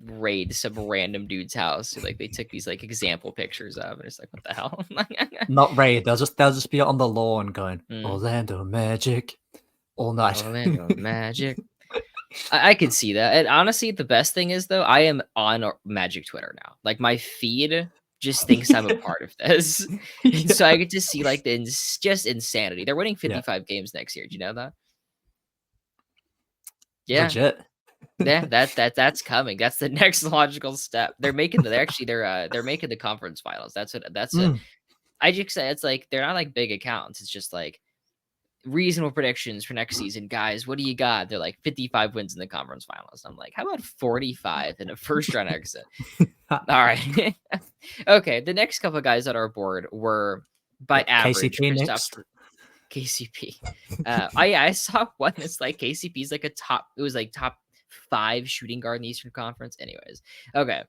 raid some random dude's house. Who, like they took these like example pictures of, and it's like, what the hell? Not raid. They'll just be on the lawn going Mm, Orlando Magic all night. Orlando Magic. I could see that. And honestly, the best thing is though, I am on Magic Twitter now. Like my feed just thinks I'm a Yeah. part of this, and so Yeah. I get to see like just insanity. They're winning Yeah. 55 games next year. Do you know that? Yeah, Legit. yeah. That's coming. That's the next logical step. They're making the conference finals. That's a. Mm. I just say it's like they're not like big accounts. It's just like reasonable predictions for next season, guys. What do you got? They're like 55 wins in the conference finals. I'm like, how about 45 in a first round exit? All right. Okay. The next couple of guys on our board were by average KCP Kristaps next. KCP. I saw one that's like KCP's like a top. It was like top 5 shooting guard in the Eastern Conference. Anyways, okay.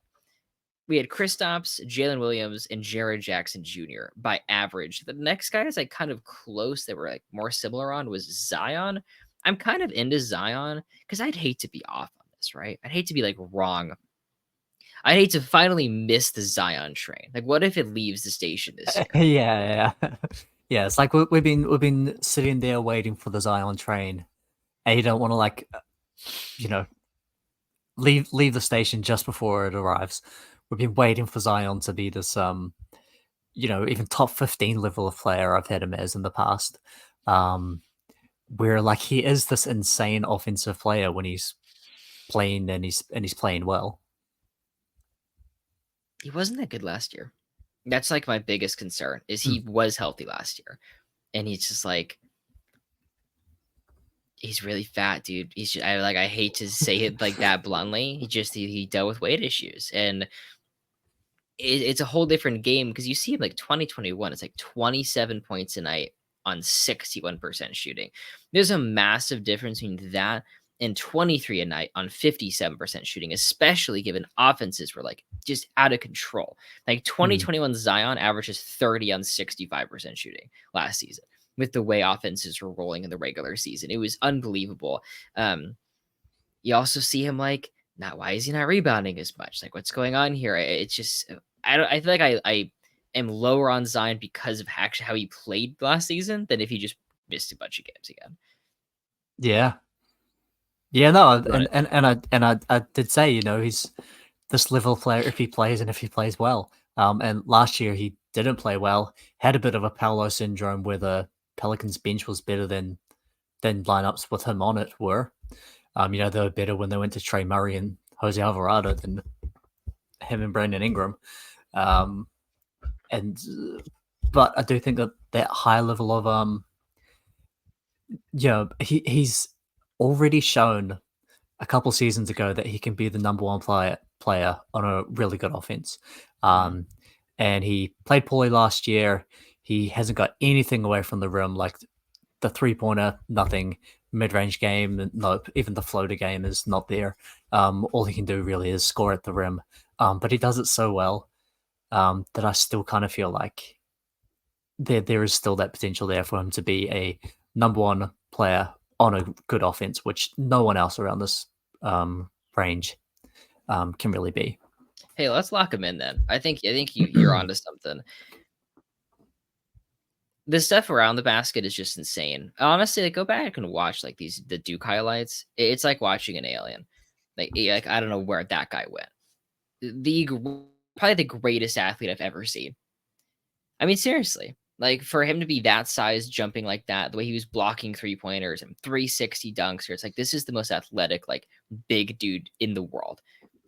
We had Kristaps, Jalen Williams, and Jared Jackson Jr. by average. The next guy is like kind of close that were like more similar on was Zion. I'm kind of into Zion because I'd hate to be off on this, right? I'd hate to be like wrong. I'd hate to finally miss the Zion train. Like, what if it leaves the station this year? Yeah, yeah. Yeah, it's like we've been sitting there waiting for the Zion train, and you don't want to like, you know, leave the station just before it arrives. We've been waiting for Zion to be this even top 15 level of player I've had him as in the past. Um, where like he is this insane offensive player when he's playing and he's playing well. He wasn't that good last year. That's like my biggest concern is Mm. he was healthy last year, and he's just like he's really fat, dude. I hate to say it like that bluntly. He dealt with weight issues, and it's a whole different game because you see him like 2021. It's like 27 points a night on 61% shooting. There's a massive difference between that and 23 a night on 57% shooting, especially given offenses were like just out of control. Like Mm. 2021 Zion averages 30 on 65% shooting last season with the way offenses were rolling in the regular season. It was unbelievable. You also see him like, not why is he not rebounding as much? Like, what's going on here? It's just I don't. I feel like I am lower on Zion because of actually how he played last season than if he just missed a bunch of games again. Yeah. Yeah, no, You wanna- and I did say, he's this level player if he plays and if he plays well. And last year he didn't play well, had a bit of a Paolo syndrome where the Pelicans bench was better than lineups with him on it were. They were better when they went to Trey Murray and Jose Alvarado than him and Brandon Ingram. Um, and but I do think that that high level of he's already shown a couple seasons ago that he can be the number one player on a really good offense. Mhm. Um, and he played poorly last year. He hasn't got anything away from the rim, like the 3-pointer, nothing. Mid range game, nope. Even the floater game is not there. All he can do really is score at the rim. But he does it so well that I still kind of feel like there is still that potential there for him to be a number one player on a good offense, which no one else around this range can really be. Hey, let's lock him in then. I think you're onto something. The stuff around the basket is just insane. Honestly, like, go back and watch like the Duke highlights. It's like watching an alien. Like I don't know where that guy went. Probably the greatest athlete I've ever seen. I mean, seriously, like for him to be that size, jumping like that, the way he was blocking 3-pointers and 360 dunks, it's like this is the most athletic, like big dude in the world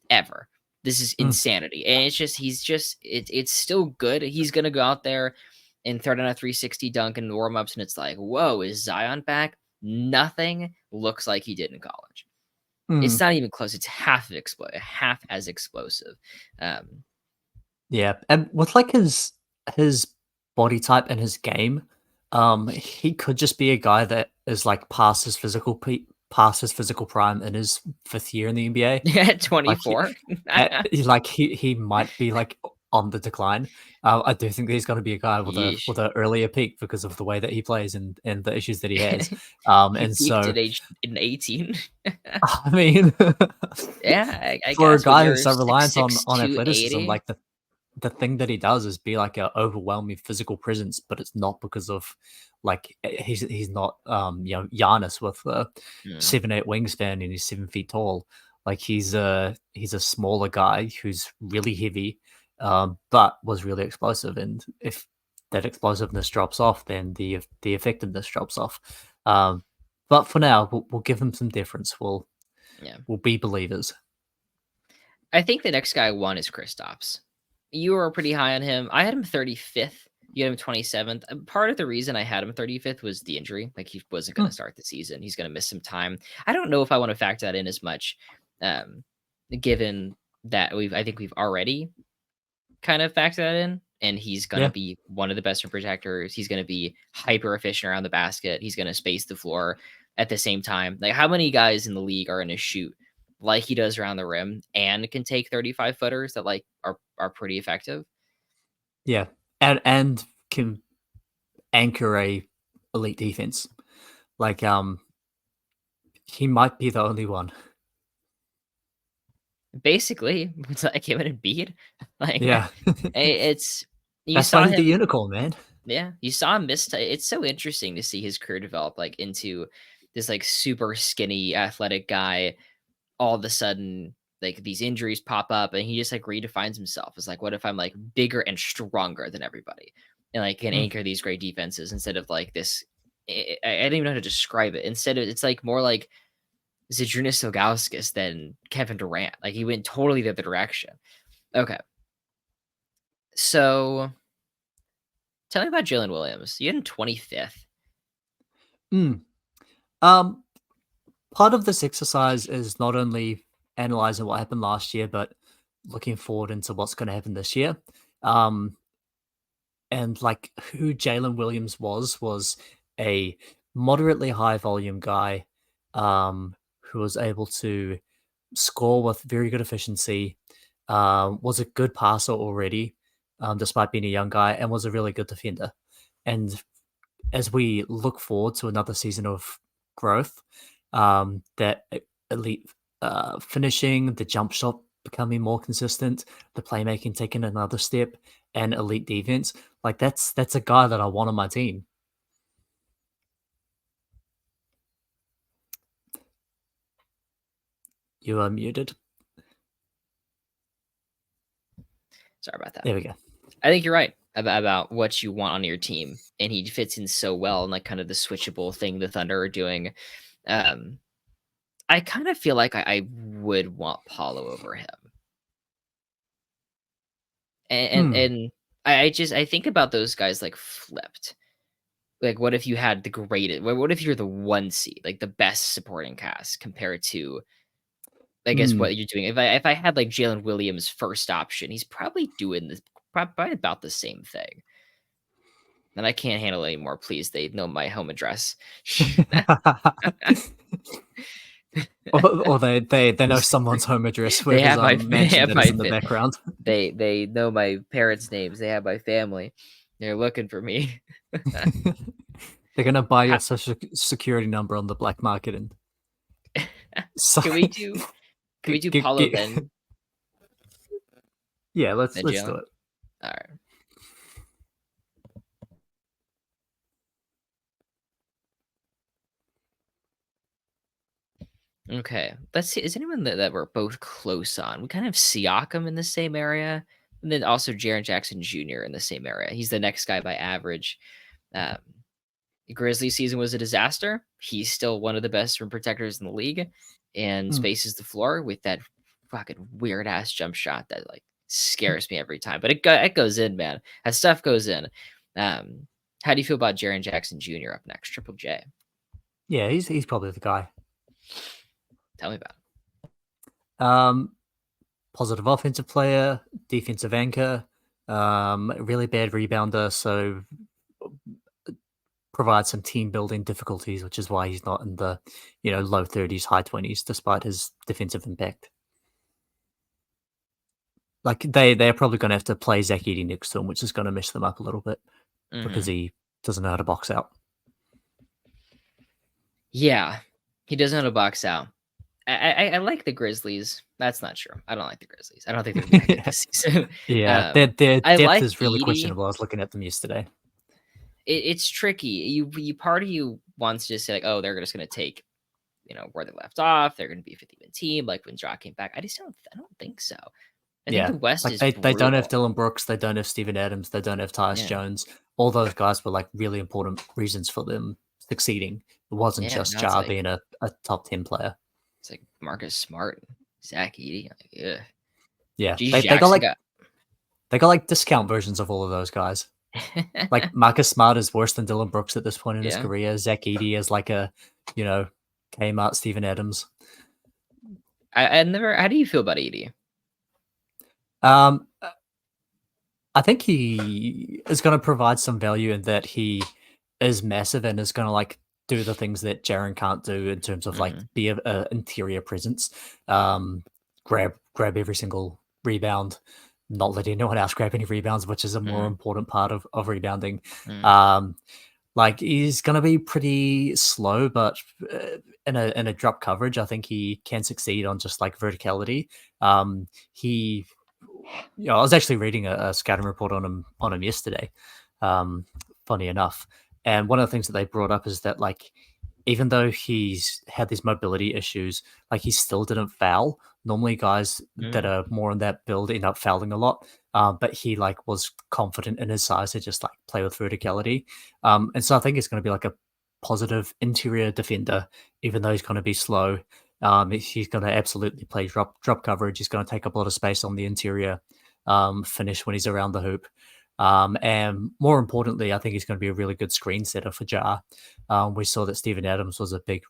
ever. This is Mm. insanity. And it's still good. He's gonna go out there and throw down a 360 dunk in warm-ups, and it's like, whoa, is Zion back? Nothing looks like he did in college. It's Mm. not even close. It's half as explosive. Um, Yeah, and with like his body type and his game, he could just be a guy that is like past his physical prime in his 5th year in the NBA. at Like, 24. he might be, like, on the decline. I do think that he's gonna be a guy with a Yeesh. with a earlier peak because of the way that he plays and the issues that he has. He And peaked so, at age in 18. I mean, Yeah, I for a guess when guy who's you're so reliant 6'6", on athleticism, 280. like, the thing that he does is be like a overwhelming physical presence, but it's not because of like he's not Giannis with a Mm, 7'8" wingspan and he's 7 feet tall. Like he's a smaller guy who's really heavy, but was really explosive. And if that explosiveness drops off, then the effectiveness drops off. But for now, we'll give him some deference. yeah. We'll be believers. I think the next guy I want is Kristaps. You were pretty high on him. I had him 35th. You had him 27th. Part of the reason I had him 35th was the injury. Like he wasn't going Hmm, to start the season. He's going to miss some time. I don't know if I want to factor that in as much, um, given that I think we've already kind of factored that in. And he's going to yeah, be one of the best rim protectors. He's going to be hyper efficient around the basket. He's going to space the floor at the same time. Like, how many guys in the league are going to shoot like he does around the rim and can take 35 footers that like are pretty effective? yeah, and can anchor a elite defense. Like, he might be the only one. Basically, it's like him and Embiid. Like Yeah. it's you That's why saw he's the him. unicorn, man. Yeah, you saw him miss. It's so interesting to see his career develop like into this like super skinny athletic guy. All of a sudden, like these injuries pop up, and he just like redefines himself. It's like, what if I'm like bigger and stronger than everybody, and like can Mm, anchor these great defenses instead of like this. I don't even know how to describe it. Instead of it's like more like Zydrunas Ilgauskas than Kevin Durant. Like he went totally the other direction. Okay, so tell me about Jalen Williams. You had him 25th. mm. Um, Part of this exercise is not only analyzing what happened last year, but looking forward into what's gonna happen this year. Um, and, like, who Jalen Williams was a moderately high volume guy, who was able to score with very good efficiency, was a good passer already, despite being a young guy, and was a really good defender. And as we look forward to another season of growth, that elite finishing, the jump shot becoming more consistent, the playmaking taking another step, and elite defense, like that's a guy that I want on my team. You are muted. Sorry about that. There we go. I think you're right about what you want on your team, and he fits in so well and like kind of the switchable thing the Thunder are doing. Um, I kind of feel like I would want Paulo over him, and Hmm. and I think about those guys like flipped. Like, what if you had the greatest? What if you're the one seed, like the best supporting cast compared to, I guess, Hmm. what you're doing? If I had like Jalen Williams first option, he's probably doing this probably about the same thing. And I can't handle it anymore. Please, they know my home address. Or they know someone's home address where They his have my they mansion have that is my in the background. they know my parents' names. They have my family. They're looking for me. They're gonna buy How, your social security number on the black market and so, can we do can we do Paulo then yeah, let's do Jalen? it. All right. Okay. Let's see. Is anyone that we're both close on? We kind of have Siakam in the same area, and then also Jaren Jackson Jr. in the same area. He's the next guy by average. Um, Grizzlies season was a disaster. He's still one of the best rim protectors in the league and Mm. spaces the floor with that fucking weird ass jump shot that like scares me every time. But it goes in, man. That stuff goes in. Um, how do you feel about Jaren Jackson Jr. up next? Triple J. Yeah, he's probably the guy. Tell me about Um, Positive offensive player, defensive anchor, really bad rebounder, so provides some team building difficulties, which is why he's not in the low 30s, high 20s, despite his defensive impact. Like they're probably going to have to play Zach Edey next to him, which is going to mess them up a little bit it. because he doesn't know how to box out. Yeah, he doesn't know how to box out. I like the Grizzlies. That's not true. I don't like the Grizzlies. I don't think they're gonna be that good Yeah, this season. yeah. Their I depth like is really Edie. questionable. I was looking at them yesterday. It's tricky. You part of you wants to just say like, oh, they're just gonna take where they left off. They're gonna be a 50-win team like when Ja came back. I don't think so. I think Yeah, the West like is they don't have brutal. Dylan Brooks, they don't have Steven Adams, they don't have Tyus Yeah, Jones. All those guys were like really important reasons for them succeeding. It wasn't yeah. just Now it's Ja like being a top 10 player. Marcus Smart, Zach Edey. Like, yeah, Yeah, GG they got Jackson like got. discount versions of all of those guys. Like Marcus Smart is worse than Dylan Brooks at this point in his Yeah, career. Zach Edey is like a, you know, Kmart Steven Adams. I never. How do you feel about Edey? Um, I think he is going to provide some value in that he is massive and is going to like do the things that Jaren can't do in terms of like Mhm, be a interior presence, um, grab every single rebound, not let anyone else grab any rebounds, which is a more mhm, important part of rebounding. mhm, Um, like he's going to be pretty slow, but in a drop coverage, I think he can succeed on just like verticality. He Yeah, I was actually reading a scouting report on him yesterday. Um, Funny enough, and one of the things that they brought up is that like even though he's had these mobility issues, like he still didn't foul. Normally, guys that mhm, are more on that build end up fouling a lot. But he like was confident in his size to just like play with verticality. And so I think it's going to be like a positive interior defender, even though he's going to be slow. He's going to absolutely play drop coverage. He's going to take up a lot of space on the interior finish when he's around the hoop. And more importantly, I think he's going to be a really good screen setter for Jar. We saw that Steven Adams was a big,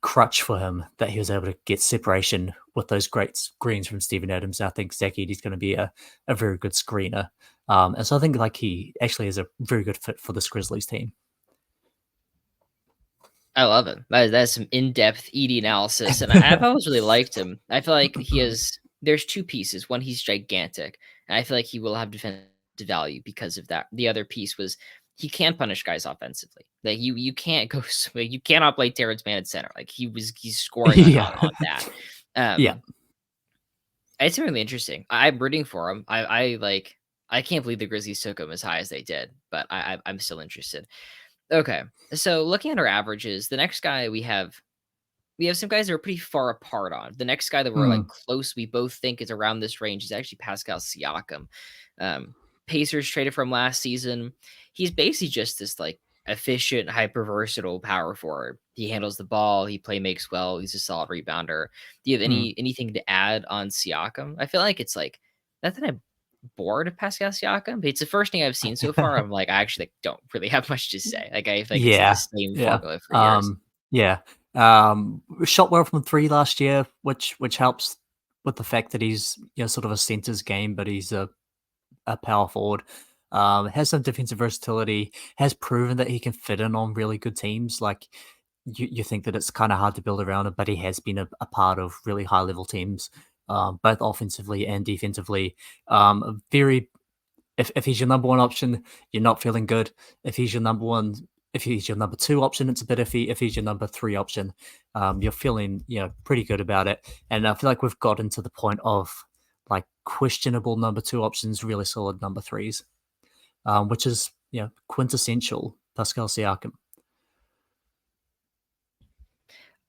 crutch for him, that he was able to get separation with those great screens from Steven Adams. I think Zach Edey's going to be a very good screener. And so I think like he actually is a very good fit for this Grizzlies team. I love it. That's some in-depth Edey analysis, and I've always really liked him. I feel like he is. There's two pieces. One, he's gigantic, and I feel like he will have defensive value because of that. The other piece was he can punish guys offensively. Like you can't go. You cannot play Terrence Mann at center. Like he's scoring on Yeah. on that. Yeah. It's really interesting. I'm rooting for him. I like. I can't believe the Grizzlies took him as high as they did, but I'm still interested. Okay, so looking at our averages, the next guy we have some guys that are pretty far apart on. The next guy that we're Hmm. like close, we both think is around this range is actually Pascal Siakam. Um, Pacers traded from last season. He's basically just this like efficient, hyper versatile power forward. He handles the ball, he play makes well, he's a solid rebounder. Do you have Hmm. anything to add on Siakam? I feel like it's like not that I'm bored of Pascal Siakam. It's the first thing I've seen so far. I'm like, I actually don't really have much to say. Like, I feel like it's the Yeah, same yeah, formula for years. yeah. Shot well from three last year, which helps with the fact that he's sort of a center's game, but he's a power forward. Has some defensive versatility. Has proven that he can fit in on really good teams. Like you think that it's kind of hard to build around him, but he has been a part of really high level teams, both offensively and defensively. Very if he's your number one option, you're not feeling good. If he's your number one, if he's your number two option, it's a bit iffy. If he's your number three option, you're feeling pretty good about it. And I feel like we've gotten to the point of like questionable number two options, really solid number threes, which is quintessential Pascal Siakam.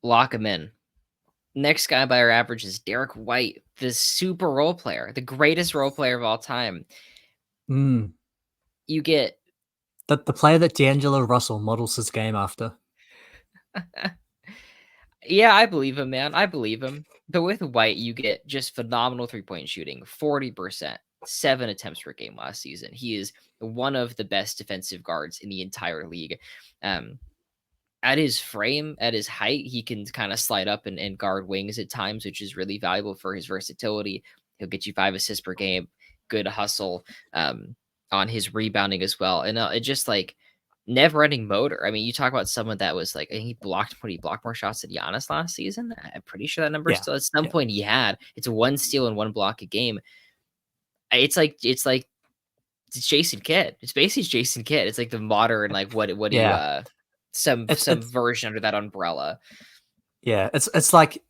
Lock him in. Next guy by our average is Derek White, the super role player, the greatest role player of all time. Mm. You get The player that D'Angelo Russell models his game after. Yeah, I believe him, man. I believe him. But with White, you get just phenomenal 3-point shooting, 40%, 7 attempts per game last season. He is one of the best defensive guards in the entire league. At his frame, at his height, he can kind of slide up and guard wings at times, which is really valuable for his versatility. He'll get you 5 assists per game, good hustle on his rebounding as well. And it just like never-ending motor. I mean, you talk about someone that was like, he blocked more shots than Giannis last season. I'm pretty sure that number Yeah, still at some yeah, point he had. It's 1 steal and 1 block a game. It's Jason Kidd. It's basically Jason Kidd. It's like the modern like what do you yeah. some It's version under that umbrella. yeah. It's like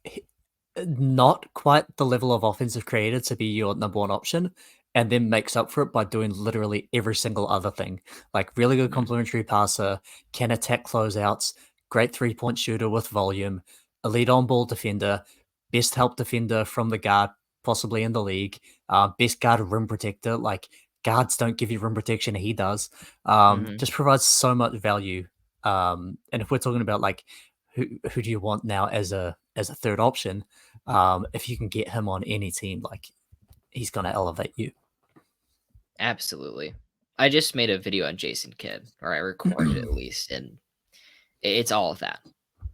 not quite the level of offensive creator to be your number one option, and then makes up for it by doing literally every single other thing. Like really good Mhm, complementary passer, can attack closeouts, great 3-point shooter with volume, elite on ball defender, best help defender from the guard, possibly in the league, best guard rim protector. Like guards don't give you rim protection, he does. mhm. Just provides so much value. And if we're talking about like who do you want now as a third option? If you can get him on any team, like he's gonna elevate you. Absolutely. I just made a video on Jason Kidd, or I recorded at least, and it's all of that.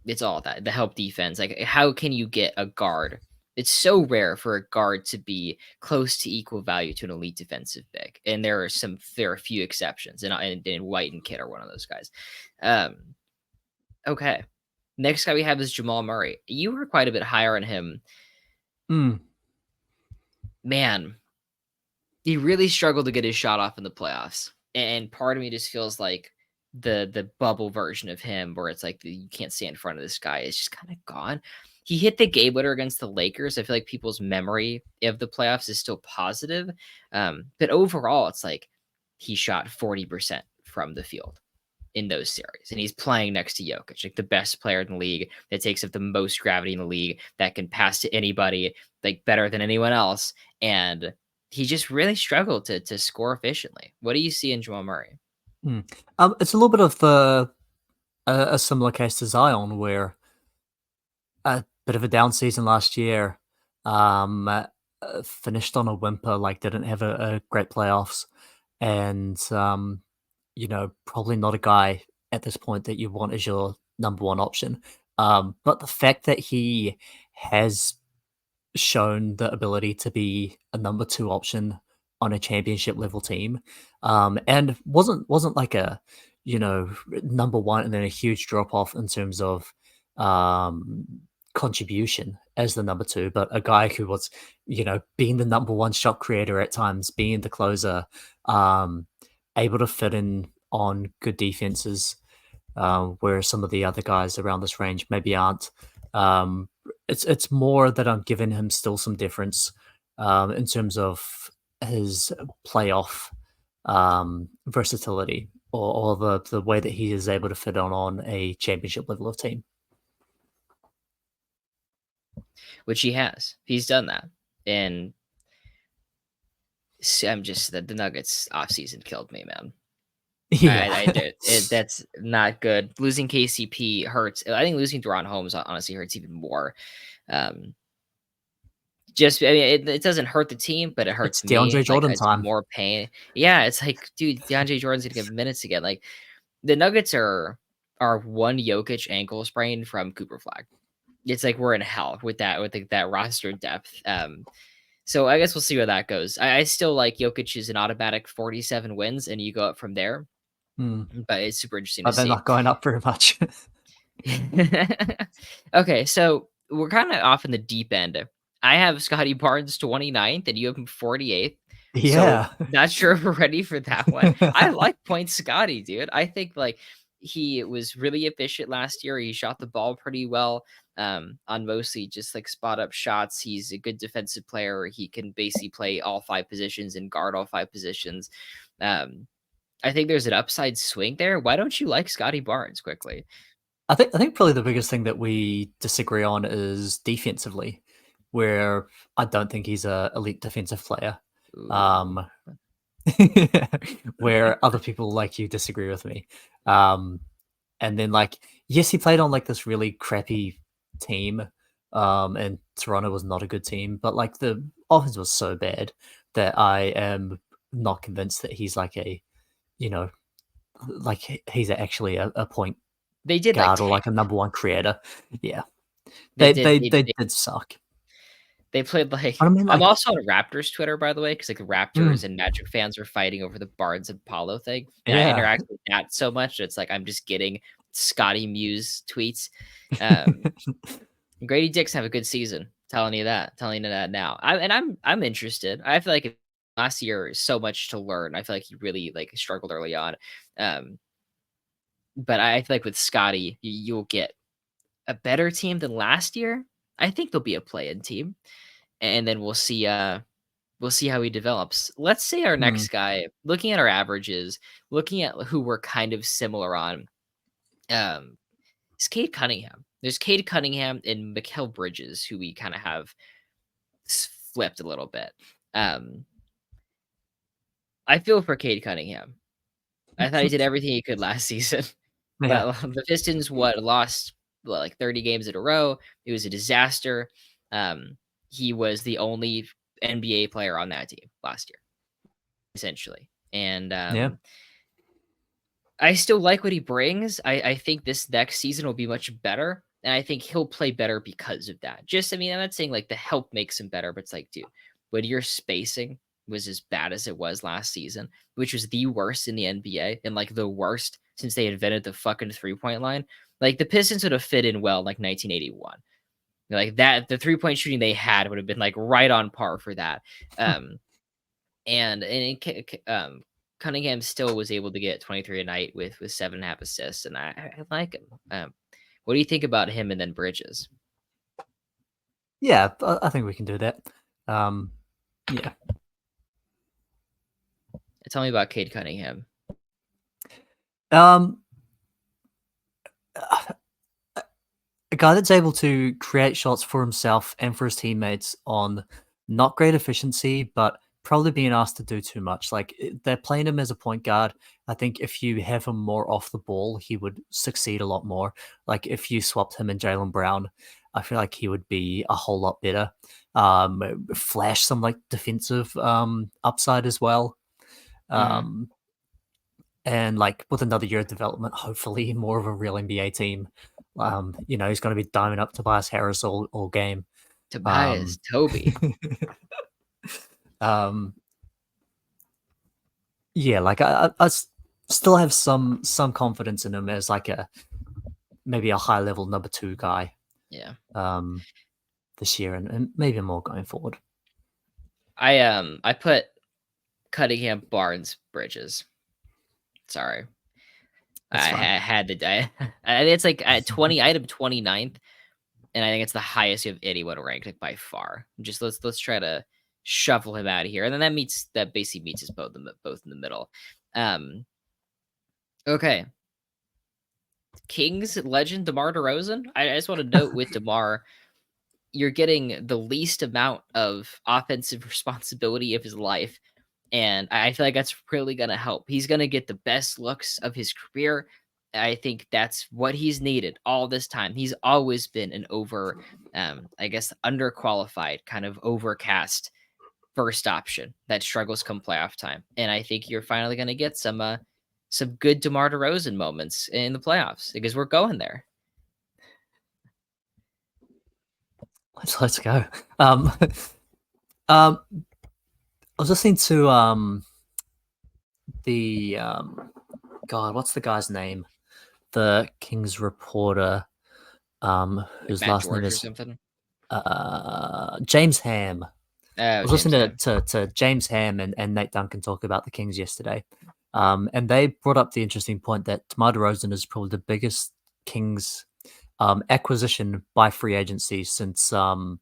It's all of that. The help defense. Like, how can you get a guard? It's so rare for a guard to be close to equal value to an elite defensive big, and there are a few exceptions, and White and Kidd are one of those guys. Um, okay. Next guy we have is Jamal Murray. You were quite a bit higher on him. Mm, Man, he really struggled to get his shot off in the playoffs. And part of me just feels like the bubble version of him where it's like you can't stay in front of this guy is just kind of gone. He hit the game winner against the Lakers. I feel like people's memory of the playoffs is still positive. But overall, it's like he shot 40% from the field in those series. And he's playing next to Jokic, like the best player in the league that takes up the most gravity in the league, that can pass to anybody, like better than anyone else. And he just really struggled to score efficiently. What do you see in Jamal Murray? mm. It's a little bit of the a similar case to Zion, where a bit of a down season last year. Finished on a whimper, like didn't have a great playoffs, and probably not a guy at this point that you want as your number one option. But the fact that he has shown the ability to be a number two option on a championship level team, and wasn't like a number one and then a huge drop off in terms of um, contribution as the number two, but a guy who was being the number one shot creator at times, being the closer, um, able to fit in on good defenses, where some of the other guys around this range maybe aren't. Um, it's more that I'm giving him still some difference in terms of his playoff versatility, or the way that he is able to fit on a championship level of team. Which he has. He's done that. And I'm just the Nuggets offseason killed me, man. I Yeah. did. That's not good. Losing KCP hurts. I think losing Deron Holmes honestly hurts even more. Um, Just, I mean, it doesn't hurt the team, but it It's hurts me. DeAndre Like, Jordan it's time. more pain. Yeah, it's like, dude, DeAndre Jordan's gonna get minutes again. Like, the Nuggets are one Jokic ankle sprain from Cooper Flag. It's like we're in hell with that that roster depth. So I guess we'll see where that goes. I still like Jokic is an automatic 47 wins, and you go up from there. Hmm. But it's super interesting to But they're see. not going up very much. Okay, so we're kind of off in the deep end. I have Scotty Barnes 29th, and you have him 48th. So Yeah. not sure if we're ready for that one. I like Point Scotty, dude. I think like he was really efficient last year. He shot the ball pretty well on mostly just like spot up shots. He's a good defensive player. He can basically play all five positions and guard all five positions. Um, I think there's an upside swing there. Why don't you like Scotty Barnes quickly? I think probably the biggest thing that we disagree on is defensively, where I don't think he's a elite defensive player. Ooh. Um, where other people like you disagree with me. Um, and then like, yes, he played on like this really crappy team. And Toronto was not a good team, but like the offense was so bad that I am not convinced that he's like you know, he's actually a point They did like guard or like a 10th. number one creator. Yeah, They they did they they they they did suck. they played like But I mean, I'm like, also on Raptors Twitter, by the way, because like the mm, Raptors and Magic fans are fighting over the Barnes and Paulo thing, and I yeah, interact with that so much, it's like I'm just getting Scotty Muse tweets. Um, Grady Dick's have a good season, telling you that now. I'm interested. I feel like last year is so much to learn. I feel like he really like struggled early on. Um, but I feel like with Scotty, you'll get a better team than last year. I think they'll be a play-in team, and then we'll see how he develops. Let's say our mm, next guy, looking at our averages, looking at who we're kind of similar on, um, is Cade Cunningham. There's Cade Cunningham and Mikal Bridges, who we kind of have flipped a little bit. Um, I feel for Cade Cunningham. I thought he did everything he could last season. yeah, But the Pistons, lost like 30 games in a row. It was a disaster. He was the only NBA player on that team last year, essentially. And yeah, I still like what he brings. I think this next season will be much better. And I think he'll play better because of that. Just, I mean, I'm not saying like the help makes him better, but it's like, dude, when your spacing was as bad as it was last season, which was the worst in the NBA and like the worst since they invented the fucking 3-point line, like the Pistons would have fit in well like 1981. Like that, the 3-point shooting they had would have been like right on par for that. Um, and Cunningham still was able to get 23 a night with 7.5 assists, and I like him. What do you think about him and then Bridges? yeah. I think we can do that. Um, yeah. Tell me about Cade Cunningham. Um, a guy that's able to create shots for himself and for his teammates on not great efficiency, but probably being asked to do too much. Like they're playing him as a point guard. I think if you have him more off the ball, he would succeed a lot more. Like if you swapped him and Jalen Brown, I feel like he would be a whole lot better. Flash some like defensive upside as well. Mhm. Um, and like with another year of development, hopefully more of a real NBA team. He's going to be diming up Tobias Harris all game. Tobias, Um, Toby. um, yeah, like still have some confidence in him as like maybe a high level number two guy Yeah. um, this year and maybe more going forward. I put Cunningham, Barnes, Bridges. Sorry. That's fine. Had the I it's like at 20, item 29th, and I think it's the highest you have anyone ranked like, by far. Just let's try to shuffle him out of here, and then that basically meets us both in the middle. Um, okay, Kings legend DeMar DeRozan. I just want to note with DeMar, you're getting the least amount of offensive responsibility of his life, and I feel like that's really gonna help. He's gonna get the best looks of his career. I think that's what he's needed all this time. He's always been an I guess, underqualified, kind of overcast first option that struggles come playoff time. And I think you're finally going to get some good DeMar DeRozan moments in the playoffs because we're going there. Let's go. I was listening to the God, what's the guy's name? The Kings reporter, Like whose Matt last name George or is something. James Ham. I Oh, was James listening Ham. to James Ham and Nate Duncan talk about the Kings yesterday, and they brought up the interesting point that DeMar DeRozan is probably the biggest Kings acquisition by free agency since who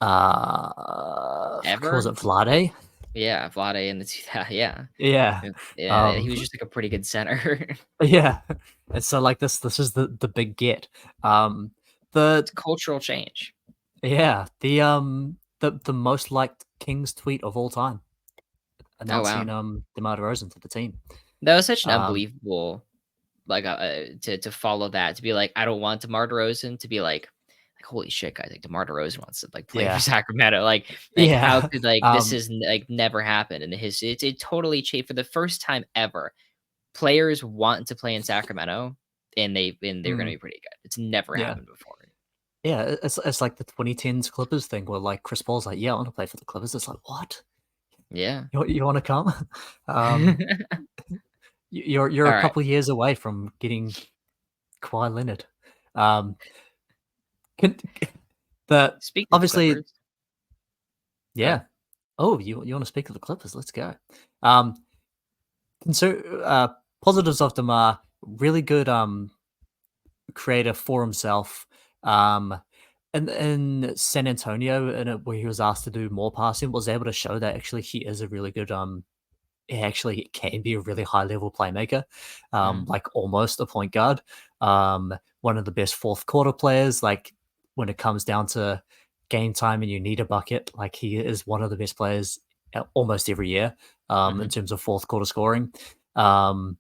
was Ever? it, Vlade? Yeah, Vlade in the yeah. Yeah, Yeah, he um, was just like a pretty good center. yeah, and so like this is the big get. Um, the It's cultural change. the most liked Kings tweet of all time, Oh announcing wow. DeMar DeRozan to the team. That was such an Um, unbelievable to follow that, to be like, I don't want DeMar DeRozan, to be like, holy shit, guys, like DeMar DeRozan wants to like play for yeah, Sacramento. Like how yeah, could like this um, is like never happened in the history. It totally changed for the first time ever. Players want to play in Sacramento and they're gonna mm, be pretty good. It's never yeah, happened before. yeah. It's like the 2010s Clippers thing where like Chris Paul's like, yeah, I want to play for the Clippers. It's like, what? Yeah. You want to come? um, you're All a right. couple years away from getting Kawhi Leonard. Um, can, the Speaking of the obviously, Clippers, yeah. Oh, you want to speak of the Clippers? Let's go. Um, so positives of them are really good creator for himself. Um, in San Antonio, where he was asked to do more passing, was able to show that actually he is a really good he actually can be a really high level playmaker, Mhm. like almost a point guard. One of the best fourth quarter players. Like when it comes down to game time and you need a bucket, like he is one of the best players almost every year in Mhm. terms of fourth quarter scoring. Um,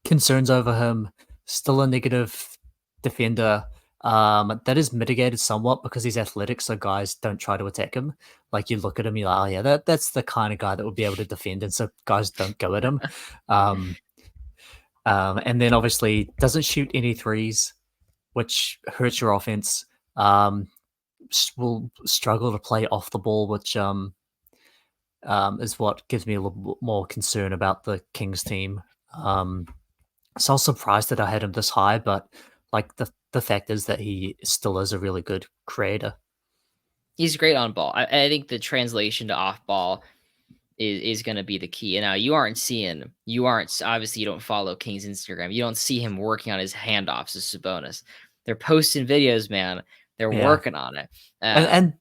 Concerns over him, still a negative defender. That is mitigated somewhat because he's athletic, so guys don't try to attack him. Like you look at him, you're like, oh yeah, that's the kind of guy that would be able to defend, and so guys don't go at him. Um, and then obviously doesn't shoot any threes, which hurts your offense. Um, will struggle to play off the ball, which is what gives me a little bit more concern about the Kings team. Um, so I was surprised that I had him this high, but like the fact is that he still is a really good creator. He's great on ball. I think the translation to off ball is gonna be the key. And now you aren't obviously you don't follow King's Instagram. You don't see him working on his handoffs to Sabonis. They're posting videos, man. They're Yeah, working on it. and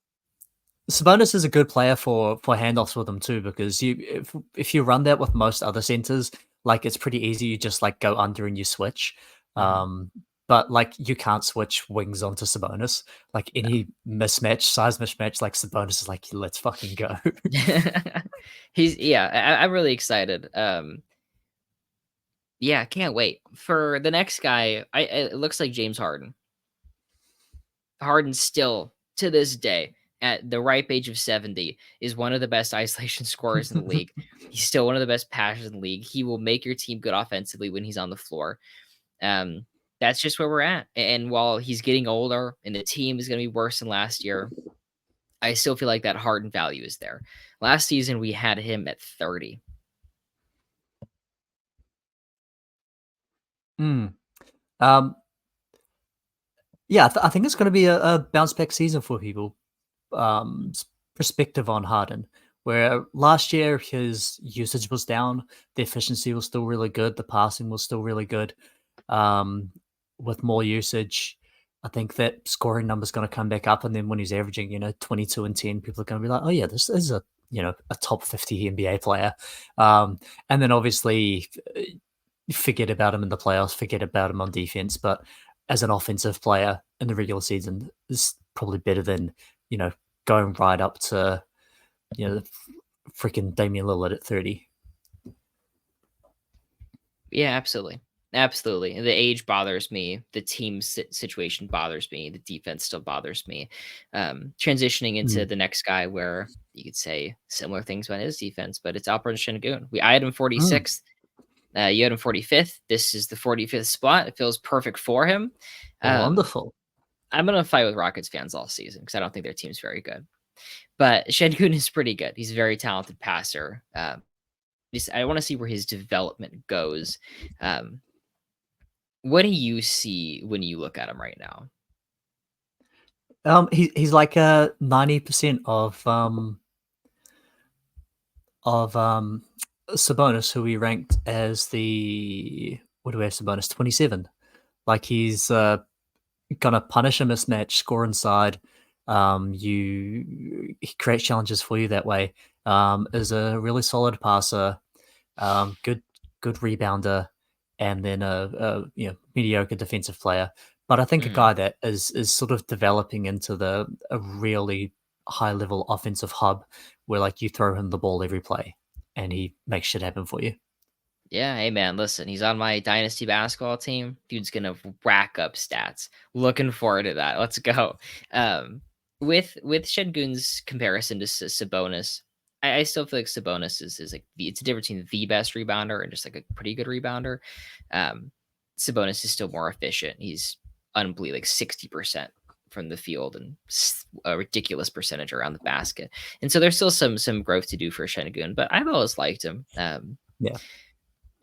Sabonis is a good player for handoffs with him too because if you run that with most other centers, like it's pretty easy. You just like go under and you switch. Mhm. Um, but like you can't switch wings onto Sabonis. Like any mismatch, size mismatch, like Sabonis is like, let's fucking go. He's yeah, I'm really excited. Yeah, can't wait for the next guy. It looks like James Harden. Harden still to this day at the ripe age of 70 is one of the best isolation scorers in the league. He's still one of the best passers in the league. He will make your team good offensively when he's on the floor. Um, that's just where we're at. And while he's getting older and the team is going to be worse than last year, I still feel like that Harden value is there. Last season we had him at 30. Mm. Um, yeah, I think it's going to be a bounce back season for people. Perspective on Harden, where last year his usage was down, the efficiency was still really good, the passing was still really good. Um, with more usage, I think that scoring number is going to come back up, and then when he's averaging, 22 and 10, people are going to be like, oh yeah, this is a top 50 NBA player. And then obviously forget about him in the playoffs, forget about him on defense, but as an offensive player in the regular season is probably better than, you know, going right up to, freaking Damian Lillard at 30. Yeah, absolutely. Absolutely. The age bothers me. The team situation bothers me. The defense still bothers me. Transitioning into Mm. the next guy where you could say similar things about his defense, but it's Alperen Şengün. I had him Mm. 46th. You had him 45th. This is the 45th spot. It feels perfect for him. Wonderful. I'm going to fight with Rockets fans all season because I don't think their team's very good. But Şengün is pretty good. He's a very talented passer. I want to see where his development goes. What do you see when you look at him right now? He's like 90% of Sabonis, who we ranked as the what do we have Sabonis 27. Like he's gonna punish a mismatch, score inside. He creates challenges for you that way. Is a really solid passer, good rebounder, and then a mediocre defensive player. But I think a Mhm. guy that is sort of developing into a really high level offensive hub where like you throw him the ball every play and he makes shit happen for you. Yeah, hey man, listen, he's on my dynasty basketball team. Dude's gonna rack up stats. Looking forward to that. Let's go. Um, with Şengün's comparison to Sabonis, I still feel like Sabonis is like it's a difference between the best rebounder and just like a pretty good rebounder. Um, Sabonis is still more efficient. He's unbelievable, like 60% from the field and a ridiculous percentage around the basket. And so there's still some growth to do for Şengün, but I've always liked him. Yeah.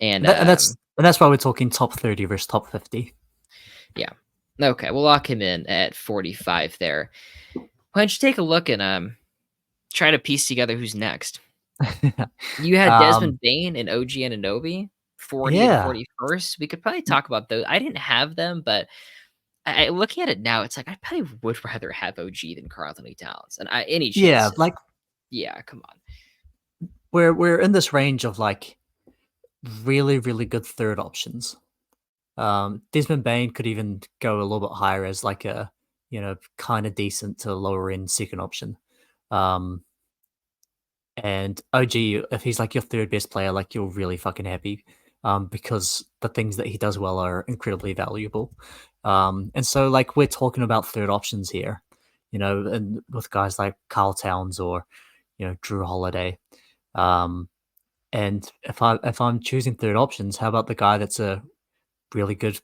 And And that's why we're talking top 30 versus top 50. Yeah. Okay, we'll lock him in at 45 there. Why don't you take a look and try to piece together who's next? You had um, Desmond Bain and OG Anunoby, 40 and yeah. 41st. We could probably talk about those. I didn't have them, but looking at it now, it's like I probably would rather have OG than Karl Anthony Towns. And any Yeah, chance, like yeah, come on. we're in this range of like really, really good third options. Desmond Bain could even go a little bit higher as like a, kind of decent to lower end second option. Um, and OG, if he's like your third best player, like you're really fucking happy, because the things that he does well are incredibly valuable. And so like we're talking about third options here, and with guys like Carl Towns or, Drew Holiday. Um, and if I'm choosing third options, how about the guy that's a really good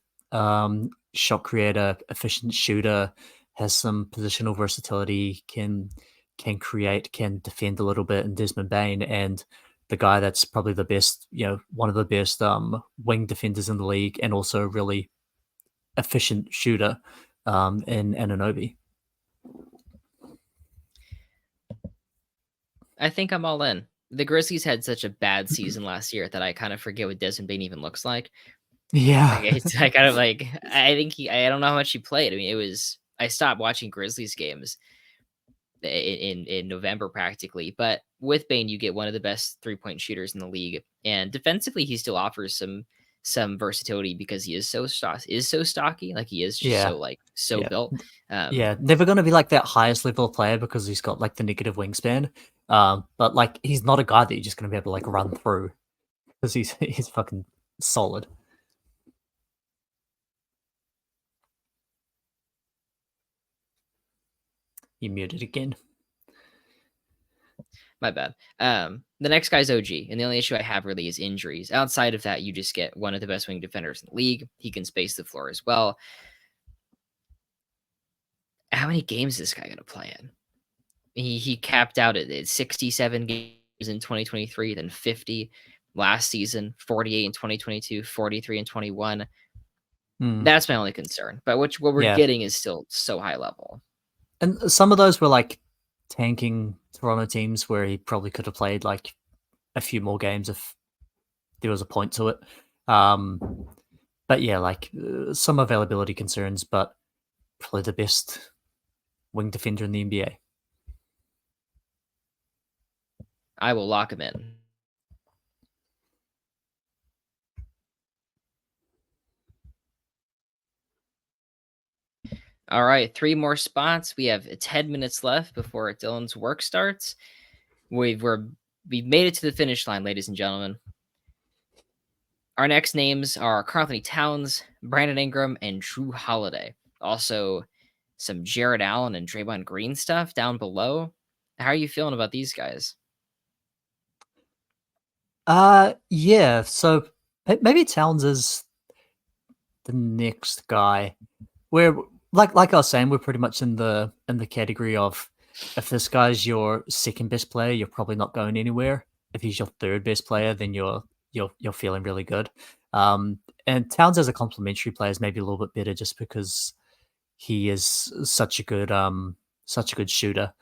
shot creator, efficient shooter, has some positional versatility, can create, can defend a little bit, and Desmond Bain, and the guy that's probably the best, one of the best wing defenders in the league, and also a really efficient shooter in Anunoby. I think I'm all in. The Grizzlies had such a bad season last year that I kind of forget what Desmond Bain even looks like. Yeah, Like, it's I kind of like I think I don't know how much he played. I mean, I stopped watching Grizzlies games in November practically. But with Bain, you get one of the best 3-point shooters in the league, and defensively, he still offers some versatility because he is so stocky. Like he is just yeah, so yeah. built. Yeah, never going to be like that highest level player because he's got like the negative wingspan. But like he's not a guy that you're just going to be able to like run through because he's fucking solid. You muted again. My bad. The next guy's OG, and the only issue I have really is injuries. Outside of that, you just get one of the best wing defenders in the league. He can space the floor as well. How many games is this guy gonna play in? He capped out at 67 games in 2023, then 50 last season, 48 in 2022, 43 in 21. Hmm. That's my only concern. But what we're Yeah, getting is still so high level. and some of those were like tanking Toronto teams where he probably could have played like a few more games if there was a point to it. Um, but yeah, like some availability concerns, but probably the best wing defender in the NBA. I will lock him in. All right, 3 more spots. We have 10 minutes left before Dylan's work starts. We've made it to the finish line, ladies and gentlemen. Our next names are Karl Anthony Towns, Brandon Ingram, and Drew Holiday. Also, some Jared Allen and Draymond Green stuff down below. How are you feeling about these guys? Yeah. So maybe Towns is the next guy. We're like I was saying, we're pretty much in the category of if this guy's your second best player, you're probably not going anywhere. If he's your third best player, then you're feeling really good. And Towns as a complementary player is maybe a little bit better just because he is such a good shooter.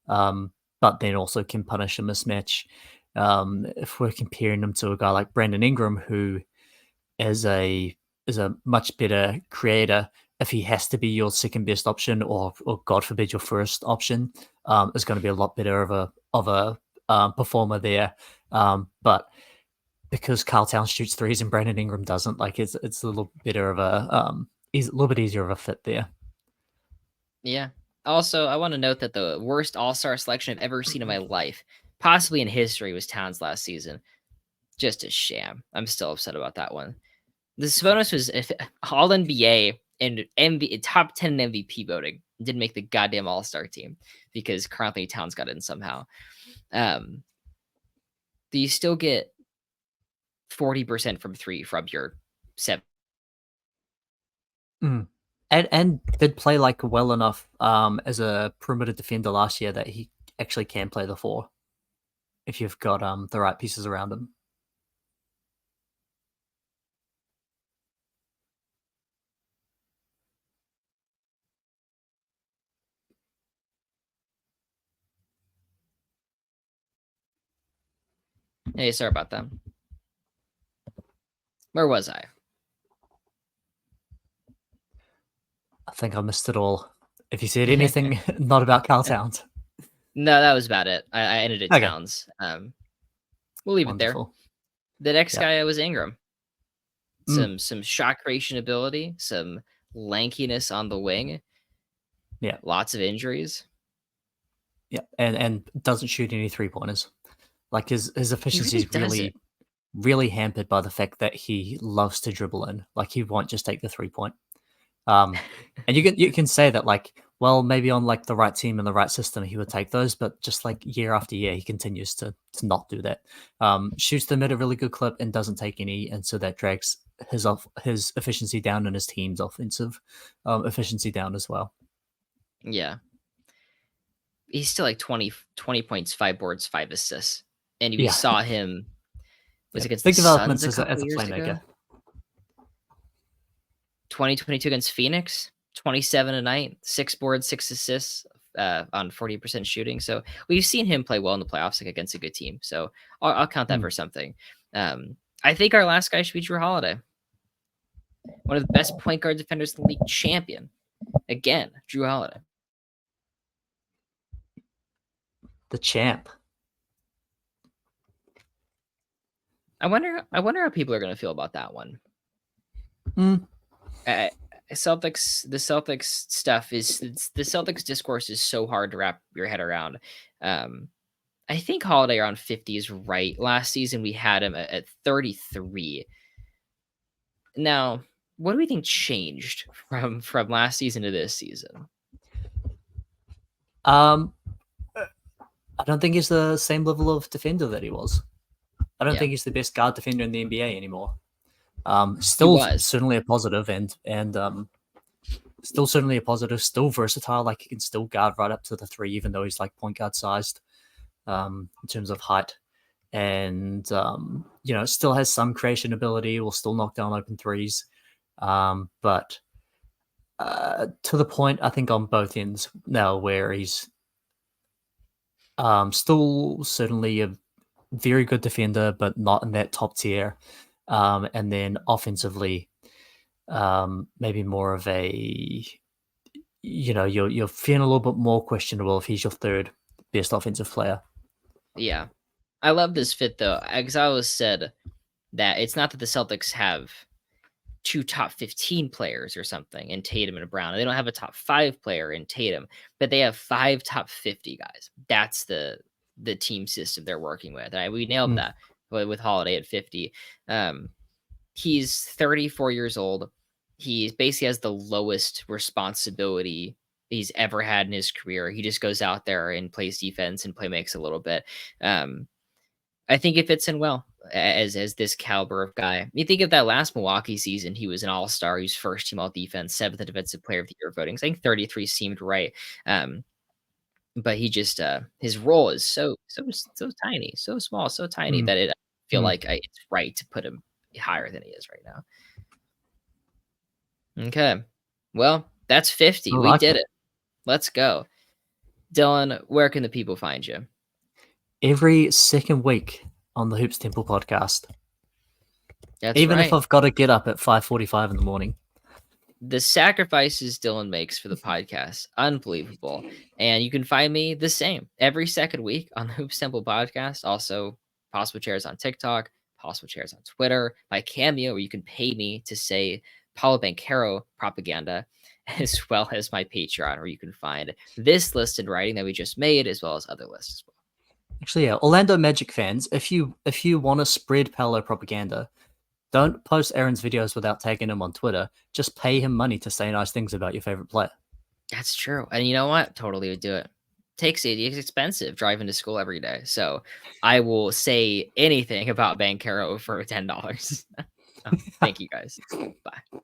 But then also can punish a mismatch. If we're comparing him to a guy like Brandon Ingram, who is a much better creator, if he has to be your second best option or God forbid your first option, is going to be a lot better of a performer there. But because Carl Towns shoots threes and Brandon Ingram doesn't, like it's a little better of a little bit easier of a fit there. Yeah. Also, I want to note that the worst All-Star selection I've ever seen in my life, possibly in history, was Towns last season. Just a sham. I'm still upset about that one. The Sabonis was All NBA and top 10 MVP voting. Didn't make the goddamn All-Star team because Karl Anthony Towns got in somehow. Do you still get 40% from three from your 7? Mm. And did play like well enough as a perimeter defender last year that he actually can play the four if you've got the right pieces around him. Hey, sorry about that. Where was I? I think I missed it all. If you said anything not about Carl Towns. No, that was about it. I ended at Okay. Towns. We'll leave it there. Wonderful. The next Yeah. guy was Ingram. Mm. Some shot creation ability, some lankiness on the wing, Yeah. lots of injuries. Yeah. And doesn't shoot any 3-pointers. Like his He efficiency really is doesn't. really hampered by the fact that he loves to dribble in. Like he won't just take the 3-point. Um, and you can say that like, well, maybe on like the right team and the right system, he would take those, but just like year after year, he continues to not do that. Shoots them at a really good clip and doesn't take any, and so that drags his efficiency down and his team's offensive efficiency down as well. Yeah. He's still like 20 points, 5 boards, 5 assists. And we Yeah, saw him was yeah, against the big Suns developments a as couple a years ago. playmaker. 2022 against Phoenix, 27 a night, 6 boards, 6 assists on 40% shooting. So we've seen him play well in the playoffs, like against a good team. So I'll count that Mm. for something. I think our last guy should be Drew Holiday, one of the best point guard defenders in the league, champion. Again, Drew Holiday. The champ. I wonder how people are going to feel about that one. Mm. The Celtics stuff is the Celtics discourse is so hard to wrap your head around. I think Holiday around 50 is right. Last season we had him at 33. Now, what do we think changed from last season to this season? Um, I don't think he's the same level of defender that he was. I don't Yeah, think he's the best guard defender in the NBA anymore. he Still was. certainly a positive and still certainly a positive, still versatile. Like he can still guard right up to the three, even though he's like point guard sized in terms of height. And still has some creation ability. Will still knock down open threes, but to the point I think on both ends now where he's still certainly a very good defender, but not in that top tier. And then offensively, maybe more of a you're feeling a little bit more questionable if he's your third best offensive player. Yeah, I love this fit though, because I always said that it's not that the Celtics have 2 top 15 players or something in Tatum and Brown. They don't have a top 5 player in Tatum, but they have 5 top 50 guys. That's the team system they're working with. We nailed Mm. that with Holiday at 50. He's 34 years old. He basically has the lowest responsibility he's ever had in his career. He just goes out there and plays defense and play makes a little bit. Um, I think it fits in well as this caliber of guy. You think of that last Milwaukee season, he was an all-star. He was first team all defense, seventh defensive player of the year voting. So I think 33 seemed right. But he just his role is so tiny, so small, so tiny Mm, that I feel mm. like it's right to put him higher than he is right now. Okay. Well, that's 50. I We like did it. it. Let's go. Dylan, where can the people find you? Every second week on the Hoops Temple podcast, That's even if right. I've got to get up at 5:45 in the morning. The sacrifices Dylan makes for the podcast, unbelievable. And you can find me the same every second week on the Hoops Temple podcast. Also, Possible Chairs on TikTok, Possible Chairs on Twitter, my Cameo, where you can pay me to say Paulo Banchero propaganda, as well as my Patreon, where you can find this list in writing that we just made, as well as other lists as well. Actually, yeah, Orlando Magic fans, if you want to spread Paolo propaganda, don't post Aaron's videos without tagging him on Twitter. Just pay him money to say nice things about your favorite player. That's true. And you know what? Totally would do it. Takes it. It's expensive driving to school every day. So I will say anything about Bankero for $10. Thank you guys. Bye.